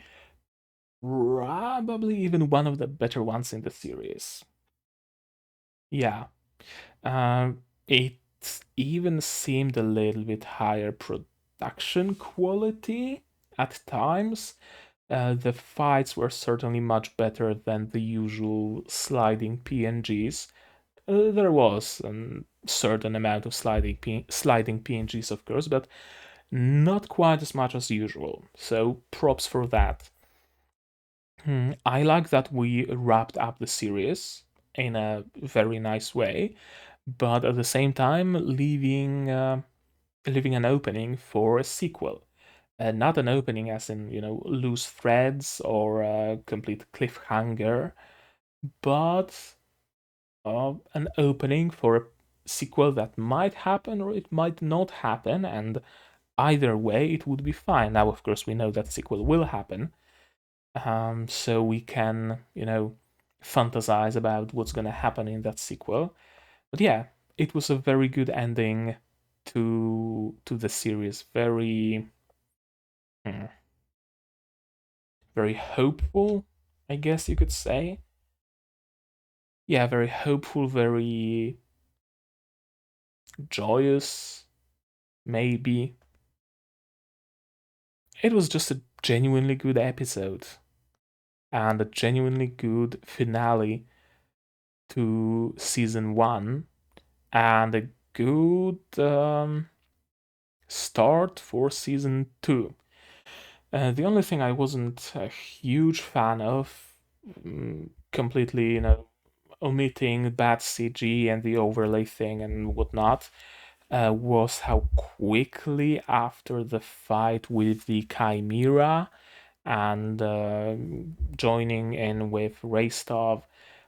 probably even one of the better ones in the series. Yeah. It even seemed a little bit higher production quality at times. The fights were certainly much better than the usual sliding PNGs. There was a certain amount of sliding PNGs, of course, but not quite as much as usual. So props for that. I like that we wrapped up the series in a very nice way, but at the same time leaving leaving an opening for a sequel. Not an opening as in, loose threads or a complete cliffhanger, but an opening for a sequel that might happen or it might not happen, and either way, it would be fine. Now, of course, we know that sequel will happen, so we can, fantasize about what's going to happen in that sequel. But yeah, it was a very good ending to the series. Very, hmm, very hopeful, I guess you could say. Yeah, very hopeful, very joyous, maybe. It was just a genuinely good episode and a genuinely good finale to season one and a good start for season two. The only thing I wasn't a huge fan of, completely, omitting bad CG and the overlay thing and whatnot, was how quickly after the fight with the Chimera and joining in with Raystov,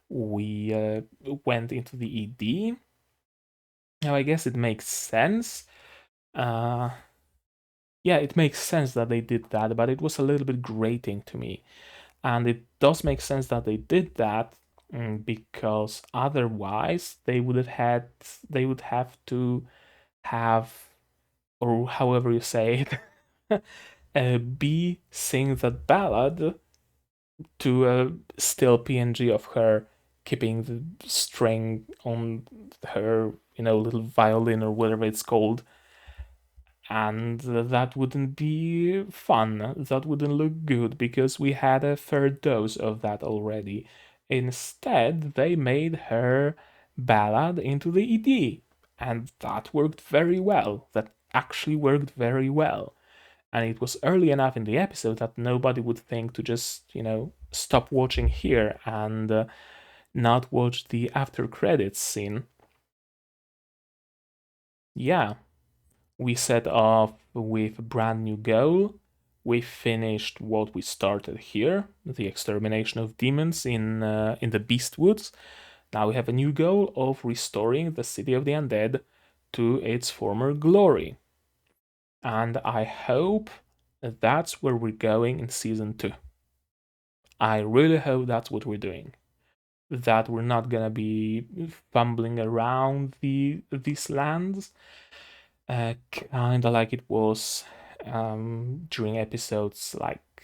we went into the ED. Now, I guess it makes sense. Uh, yeah, it makes sense that they did that, but it was a little bit grating to me. And it does make sense that they did that, because otherwise they would have to have, or however you say it, B sing that ballad to a still PNG of her keeping the string on her, little violin or whatever it's called. And that wouldn't be fun. That wouldn't look good because we had a third dose of that already. Instead, they made her ballad into the ED, and that worked very well. That actually worked very well. And it was early enough in the episode that nobody would think to just, stop watching here and not watch the after credits scene. Yeah, we set off with a brand new goal. We finished what we started here, the extermination of demons in the Beastwoods. Now we have a new goal of restoring the city of the undead to its former glory. And I hope that's where we're going in season 2. I really hope that's what we're doing. That we're not gonna be fumbling around these lands, kind of like it was during episodes like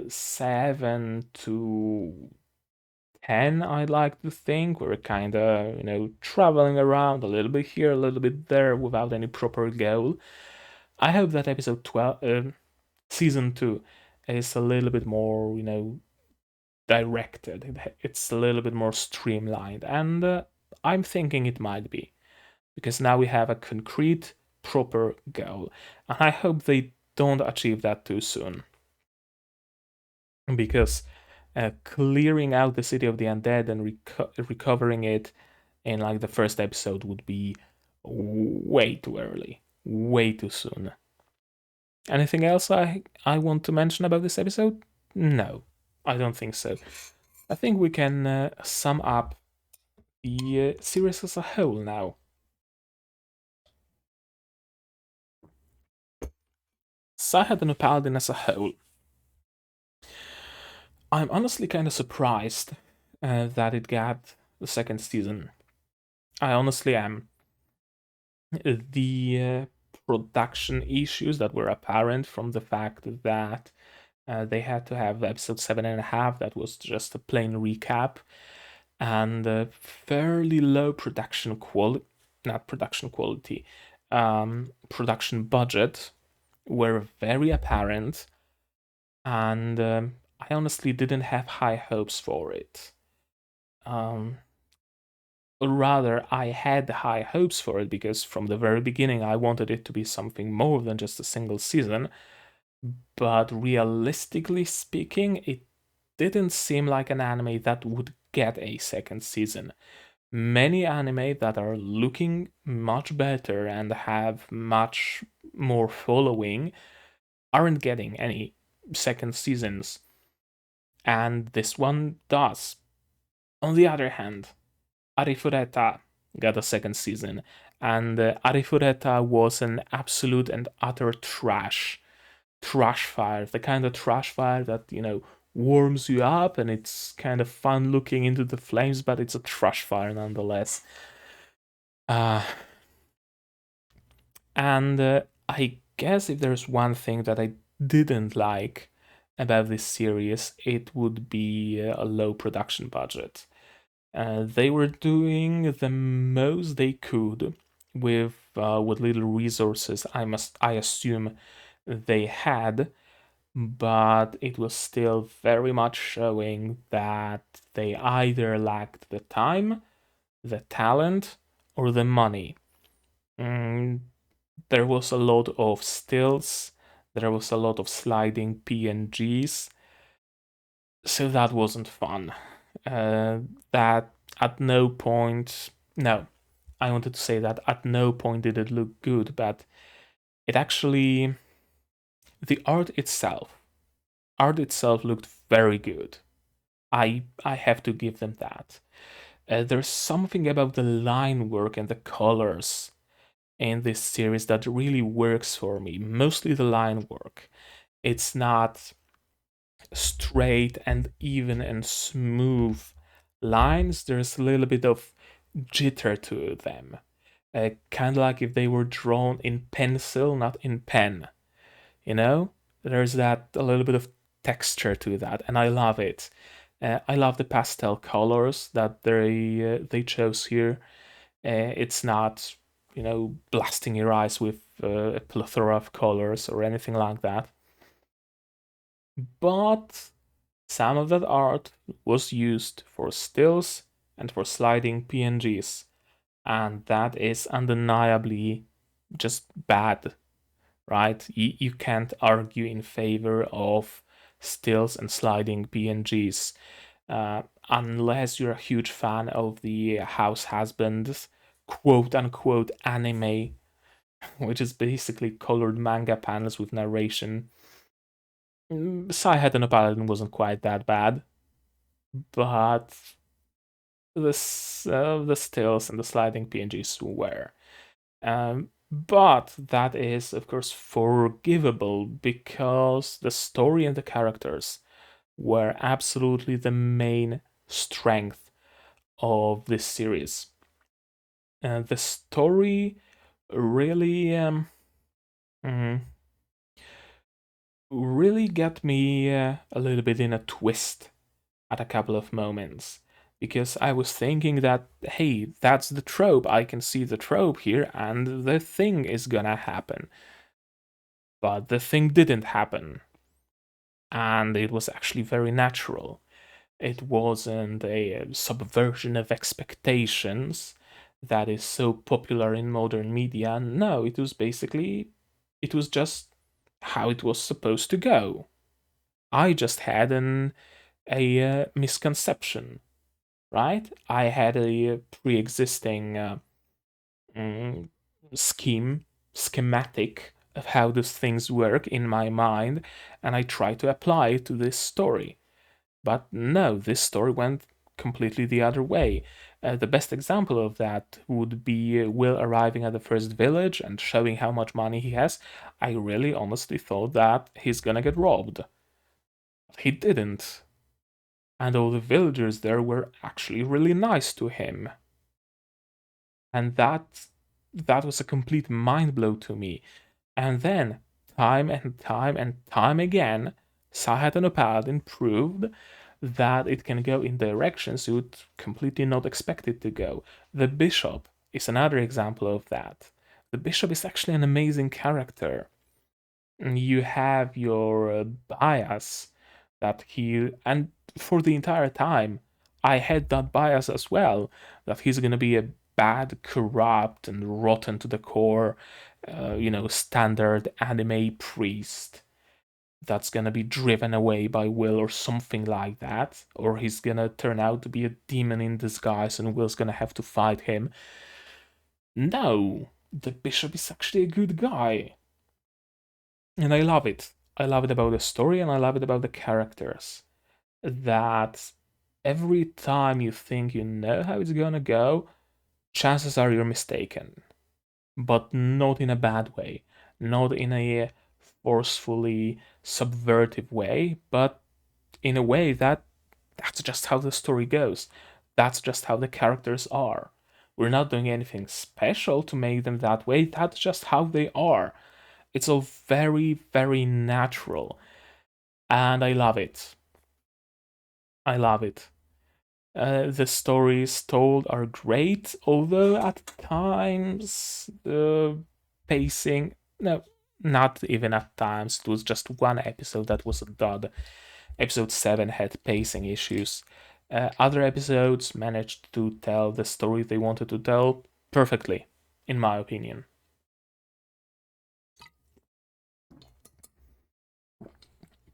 7 to 10. I'd like to think we're kind of traveling around a little bit here, a little bit there, without any proper goal. I hope that episode 12, season 2, is a little bit more directed. It's a little bit more streamlined, and I'm thinking it might be, because now we have a concrete, proper goal, and I hope they don't achieve that too soon. Because clearing out the city of the undead and recovering it in like the first episode would be way too early, way too soon. Anything else I want to mention about this episode? No, I don't think so. I think we can sum up the series as a whole now. Saihate Paladin as a whole. I'm honestly kind of surprised that it got the second season. I honestly am. The production issues that were apparent from the fact that they had to have episode 7.5, that was just a plain recap, and fairly low production quality, not production quality, production budget, were very apparent, and I honestly didn't have high hopes for it. Or rather, I had high hopes for it because from the very beginning I wanted it to be something more than just a single season. But realistically speaking, it didn't seem like an anime that would get a second season. many anime that are looking much better and have much more following aren't getting any second seasons, and this one does. On the other hand, Arifureta got a second season, and Arifureta was an absolute and utter trash fire, the kind of trash fire that, warms you up and it's kind of fun looking into the flames, but it's a trash fire nonetheless. Uh, and I guess if there's one thing that I didn't like about this series, it would be a low production budget. They were doing the most they could with what little resources I assume they had, but it was still very much showing that they either lacked the time, the talent, or the money. Mm, there was a lot of stills, there was a lot of sliding PNGs, so that wasn't fun. That at no point, no, I wanted to say that at no point did it look good, but it actually, the art itself looked very good. I have to give them that. There's something about the line work and the colors in this series that really works for me. Mostly the line work. It's not straight and even and smooth lines. There's a little bit of jitter to them. Kind of like if they were drawn in pencil, not in pen. You know? There's that a little bit of texture to that, and I love it. I love the pastel colors that they chose here. It's not, blasting your eyes with a plethora of colors or anything like that. But some of that art was used for stills and for sliding PNGs, and that is undeniably just bad, right? You can't argue in favor of stills and sliding PNGs unless you're a huge fan of the House Husband's quote unquote anime, which is basically colored manga panels with narration. Saihate and Paladin wasn't quite that bad, but the stills and the sliding PNGs were. But that is, of course, forgivable because the story and the characters were absolutely the main strength of this series. The story really, mm, really got me a little bit in a twist at a couple of moments. Because I was thinking that, hey, that's the trope. I can see the trope here, and the thing is gonna happen. But the thing didn't happen. And it was actually very natural. It wasn't a subversion of expectations that is so popular in modern media. No, it was basically, it was just how it was supposed to go. I just had a misconception, right? I had a pre-existing mm, schematic of how those things work in my mind, and I tried to apply it to this story. But no, this story went completely the other way. The best example of that would be Will arriving at the first village and showing how much money he has. I really honestly thought that he's gonna get robbed. But he didn't. And all the villagers there were actually really nice to him. And that was a complete mind blow to me. And then, time and time and time again, Saihate no Paladin proved that it can go in directions you would completely not expect it to go. The Bishop is another example of that. The Bishop is actually an amazing character. You have your bias that he, and for the entire time, I had that bias as well, that he's gonna be a bad, corrupt, and rotten to the core, standard anime priest. that's gonna be driven away by Will or something like that, or he's gonna turn out to be a demon in disguise and Will's gonna have to fight him. No, the bishop is actually a good guy. And I love it. I love it about the story and I love it about the characters. That every time you think you know how it's gonna go, chances are you're mistaken. But not in a bad way, not in a forcefully subvertive way, but in a way that's just how the story goes. That's just how the characters are. We're not doing anything special to make them that way. That's just how they are. It's all very, very natural. And I love it. I love it. The stories told are great, although at times the pacing, no, not even at times, it was just one episode that was a dud. Episode 7 had pacing issues. Other episodes managed to tell the story they wanted to tell perfectly, in my opinion.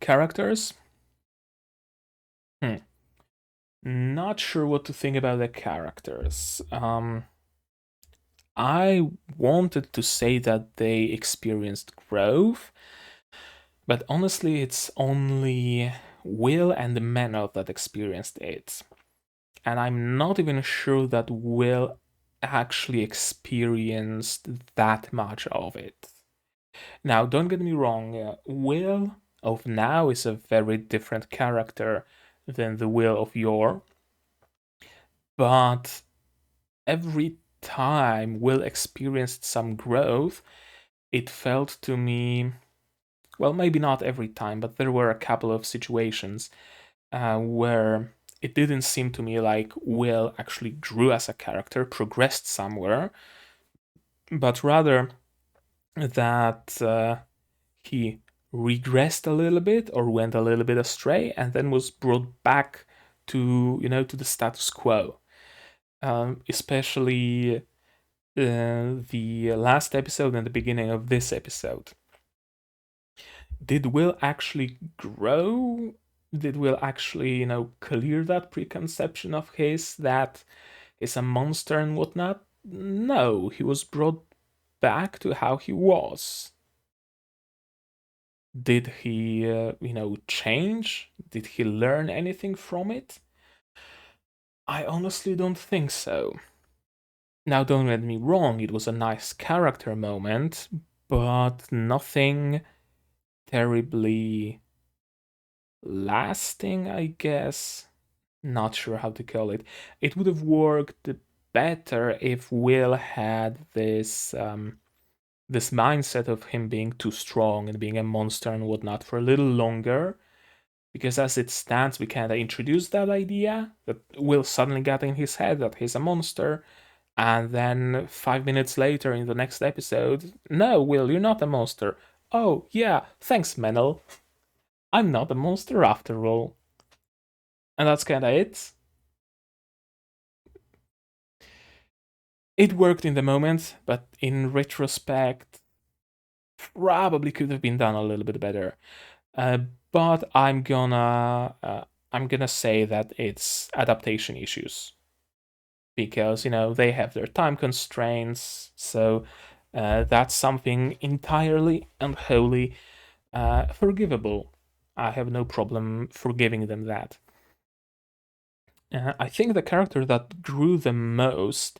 Characters? Hmm. Not sure what to think about the characters. I wanted to say that they experienced growth, but honestly, it's only Will and Menel that experienced it. And I'm not even sure that Will actually experienced that much of it. Now, don't get me wrong, Will of now is a very different character than the Will of yore, but every time Will experienced some growth, it felt to me, well, maybe not every time, but there were a couple of situations where it didn't seem to me like Will actually grew as a character, progressed somewhere, but rather that he regressed a little bit or went a little bit astray and then was brought back to, to the status quo. Especially the last episode and the beginning of this episode. Did Will actually grow? Did Will actually, clear that preconception of his that he's a monster and whatnot? No, he was brought back to how he was. Did he, change? Did he learn anything from it? I honestly don't think so. Now, don't get me wrong, it was a nice character moment, but nothing terribly lasting, I guess. Not sure how to call it. It would have worked better if Will had this mindset of him being too strong and being a monster and whatnot for a little longer. Because as it stands, we kind of introduced that idea that Will suddenly got in his head that he's a monster, and then 5 minutes later in the next episode, no, Will, you're not a monster. Oh, yeah, thanks, Menel. I'm not a monster after all. And that's kinda it. It worked in the moment, but in retrospect, probably could have been done a little bit better. Uh, but I'm gonna say that it's adaptation issues because they have their time constraints, so that's something entirely and wholly forgivable. I have no problem forgiving them that. I think the character that grew the most,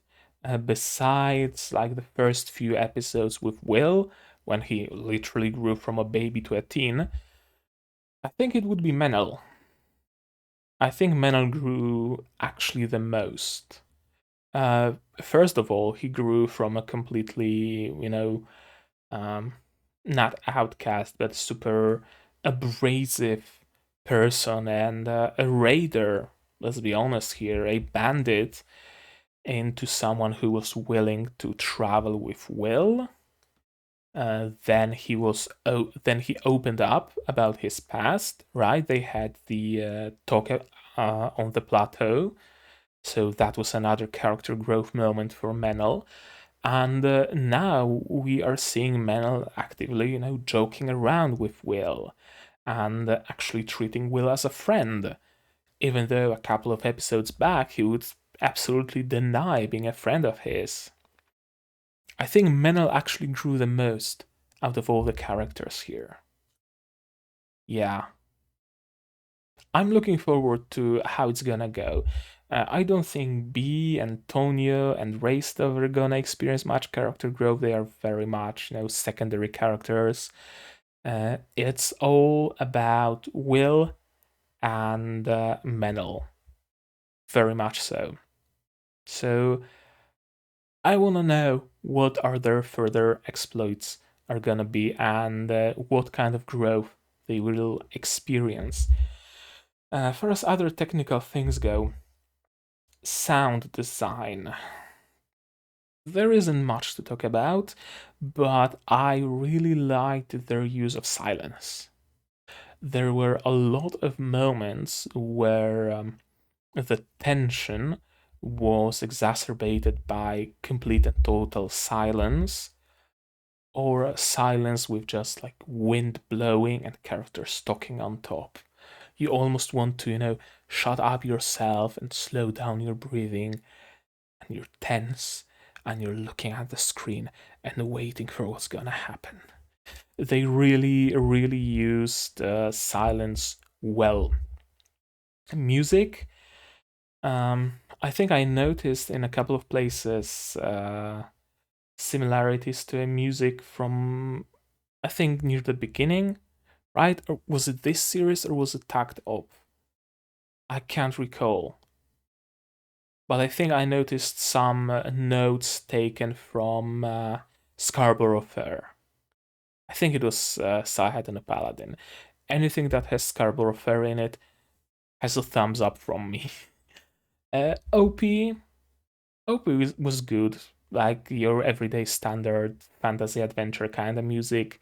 besides like the first few episodes with Will, when he literally grew from a baby to a teen, I think it would be Menel. I think Menel grew actually the most. First of all, he grew from a completely, um, not outcast, but super abrasive person and a raider. Let's be honest here, a bandit, into someone who was willing to travel with Will. Then he opened up about his past. Right, they had the talk on the plateau, so that was another character growth moment for Menel. And now we are seeing Menel actively, joking around with Will. and actually treating Will as a friend, even though a couple of episodes back he would absolutely deny being a friend of his. I think Menel actually grew the most out of all the characters here. Yeah, I'm looking forward to how it's gonna go. I don't think B, Antonio, and Raystov are gonna experience much character growth. They are very much, secondary characters. It's all about Will and Menel, very much so. So I wanna know what are their further exploits are gonna be and what kind of growth they will experience. Far as other technical things go, sound design. There isn't much to talk about, but I really liked their use of silence. There were a lot of moments where the tension was exacerbated by complete and total silence, or silence with just like wind blowing and characters talking on top. You almost want to, shut up yourself and slow down your breathing, and you're tense and you're looking at the screen and waiting for what's gonna happen. They really, really used silence well. Music, I think I noticed in a couple of places similarities to a music from, I think, near the beginning, right? Or was it this series or was it Tagged Up? I can't recall. But I think I noticed some notes taken from Scarborough Fair. I think it was Saihate and a Paladin. Anything that has Scarborough Fair in it has a thumbs up from me. OP, was good, like your everyday standard fantasy adventure kind of music.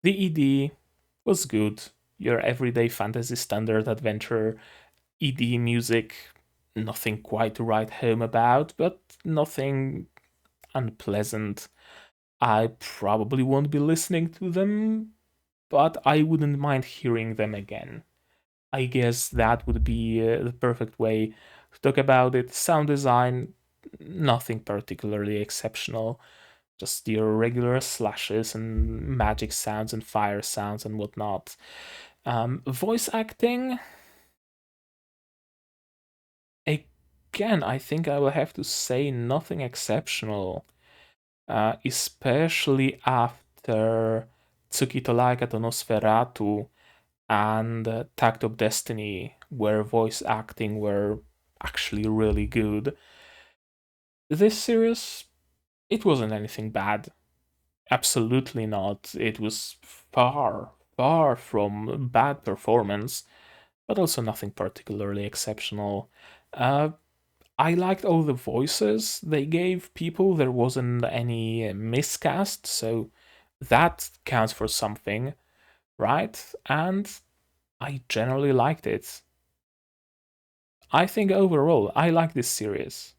The ED was good, your everyday fantasy standard adventure ED music. Nothing quite to write home about, but nothing unpleasant. I probably won't be listening to them, but I wouldn't mind hearing them again. I guess that would be the perfect way to talk about it. Sound design, nothing particularly exceptional. Just your regular slashes and magic sounds and fire sounds and whatnot. Voice acting, again, I think I will have to say nothing exceptional, especially after Tsukito Laika to Nosferatu and Tact of Destiny, where voice acting were actually really good. This series, it wasn't anything bad. Absolutely not. It was far, far from bad performance, but also nothing particularly exceptional. Uh, I liked all the voices they gave people. There wasn't any miscast, so that counts for something, right? And I generally liked it. I think overall, I like this series.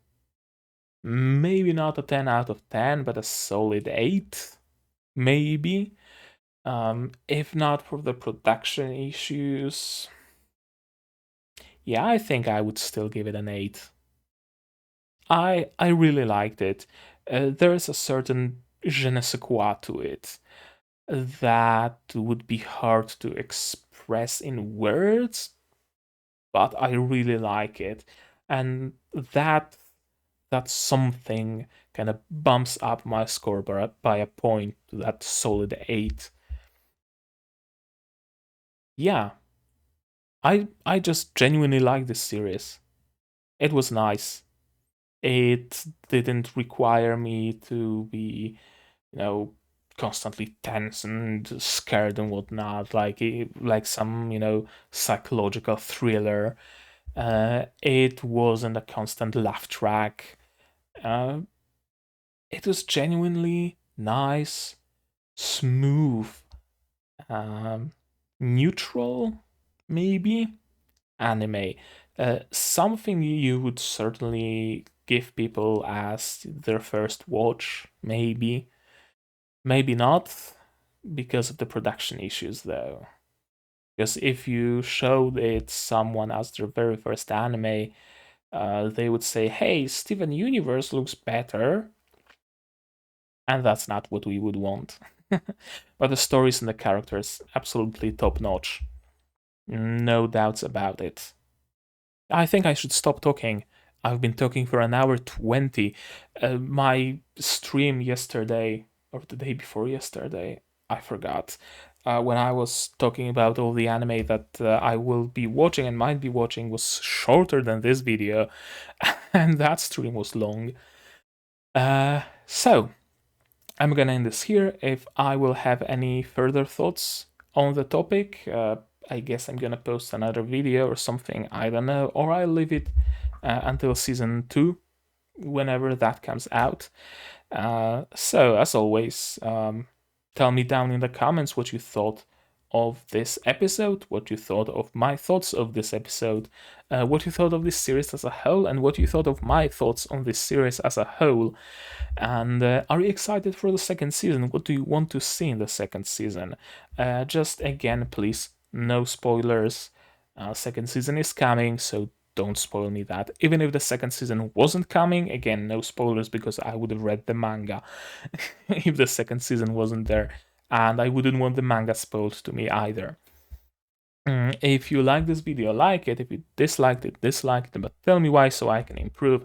Maybe not a 10 out of 10, but a solid 8, maybe. If not for the production issues, yeah, I think I would still give it an 8. I really liked it. There's a certain je ne sais quoi to it that would be hard to express in words, but I really like it. And that something kind of bumps up my score by a point to that solid 8. Yeah, I just genuinely like this series. It was nice. It didn't require me to be, you know, constantly tense and scared and whatnot, like some, psychological thriller. It wasn't a constant laugh track. Uh, it was genuinely nice, smooth, um, neutral, maybe anime. Something you would certainly give people as their first watch, maybe. Maybe not, because of the production issues, though. Because if you showed it someone as their very first anime, they would say, "Hey, Steven Universe looks better," and that's not what we would want. But the stories and the characters, absolutely top notch. No doubts about it. I think I should stop talking. I've been talking for an hour 20. My stream yesterday, or the day before yesterday, I forgot, when I was talking about all the anime that I will be watching and might be watching, was shorter than this video, and that stream was long. So, I'm gonna end this here. If I will have any further thoughts on the topic, I guess I'm gonna post another video or something. I don't know, or I'll leave it until season 2, whenever that comes out. So, as always, tell me down in the comments what you thought of this episode, what you thought of my thoughts of this episode, what you thought of this series as a whole, and what you thought of my thoughts on this series as a whole. And are you excited for the second season? What do you want to see in the second season? Just again, please, no spoilers. Second season is coming, so don't spoil me that. Even if the second season wasn't coming, again, no spoilers because I would have read the manga if the second season wasn't there. And I wouldn't want the manga spoiled to me either. If you like this video, like it. If you disliked it, dislike it. But tell me why so I can improve.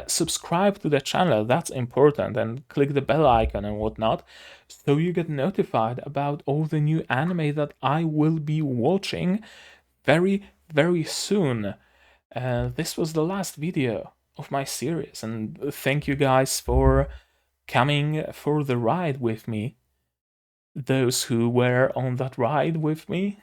Subscribe to the channel, that's important. And click the bell icon and whatnot so you get notified about all the new anime that I will be watching very, very soon. This was the last video of my series. And thank you guys for coming for the ride with me. Those who were on that ride with me,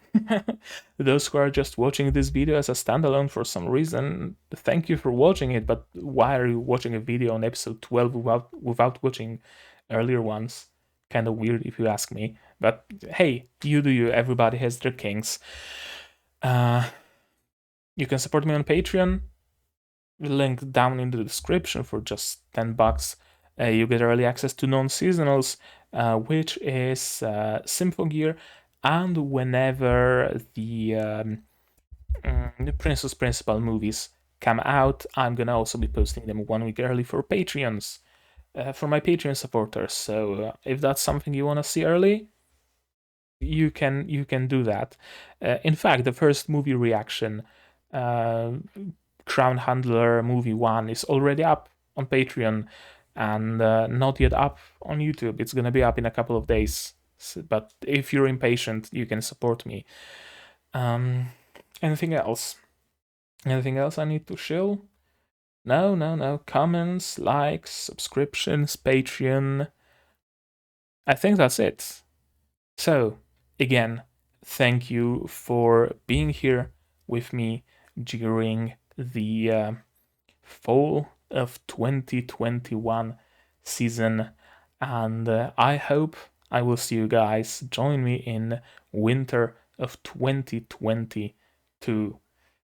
those who are just watching this video as a standalone for some reason, thank you for watching it, but why are you watching a video on episode 12 without watching earlier ones? Kind of weird if you ask me, but hey, you do you, everybody has their kinks. You can support me on Patreon, link down in the description. For just $10. You get early access to non-seasonals, which is Symphogear, and whenever the Princess Principal movies come out, I'm gonna also be posting them 1 week early for Patreons, for my Patreon supporters. So if that's something you want to see early, you can do that. In fact, the first movie reaction, Crown Handler movie 1, is already up on Patreon and not yet up on YouTube. It's gonna be up in a couple of days. But if you're impatient, you can support me. Anything else? Anything else I need to shill? No. Comments, likes, subscriptions, Patreon. I think that's it. So, again, thank you for being here with me during the fall of 2021 season, and I hope I will see you guys join me in winter of 2022.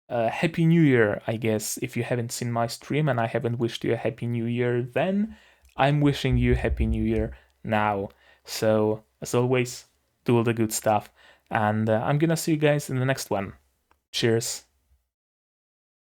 Happy New Year, I guess. If you haven't seen my stream and I haven't wished you a Happy New Year then, I'm wishing you Happy New Year now. So, as always, do all the good stuff, and I'm gonna see you guys in the next one. Cheers.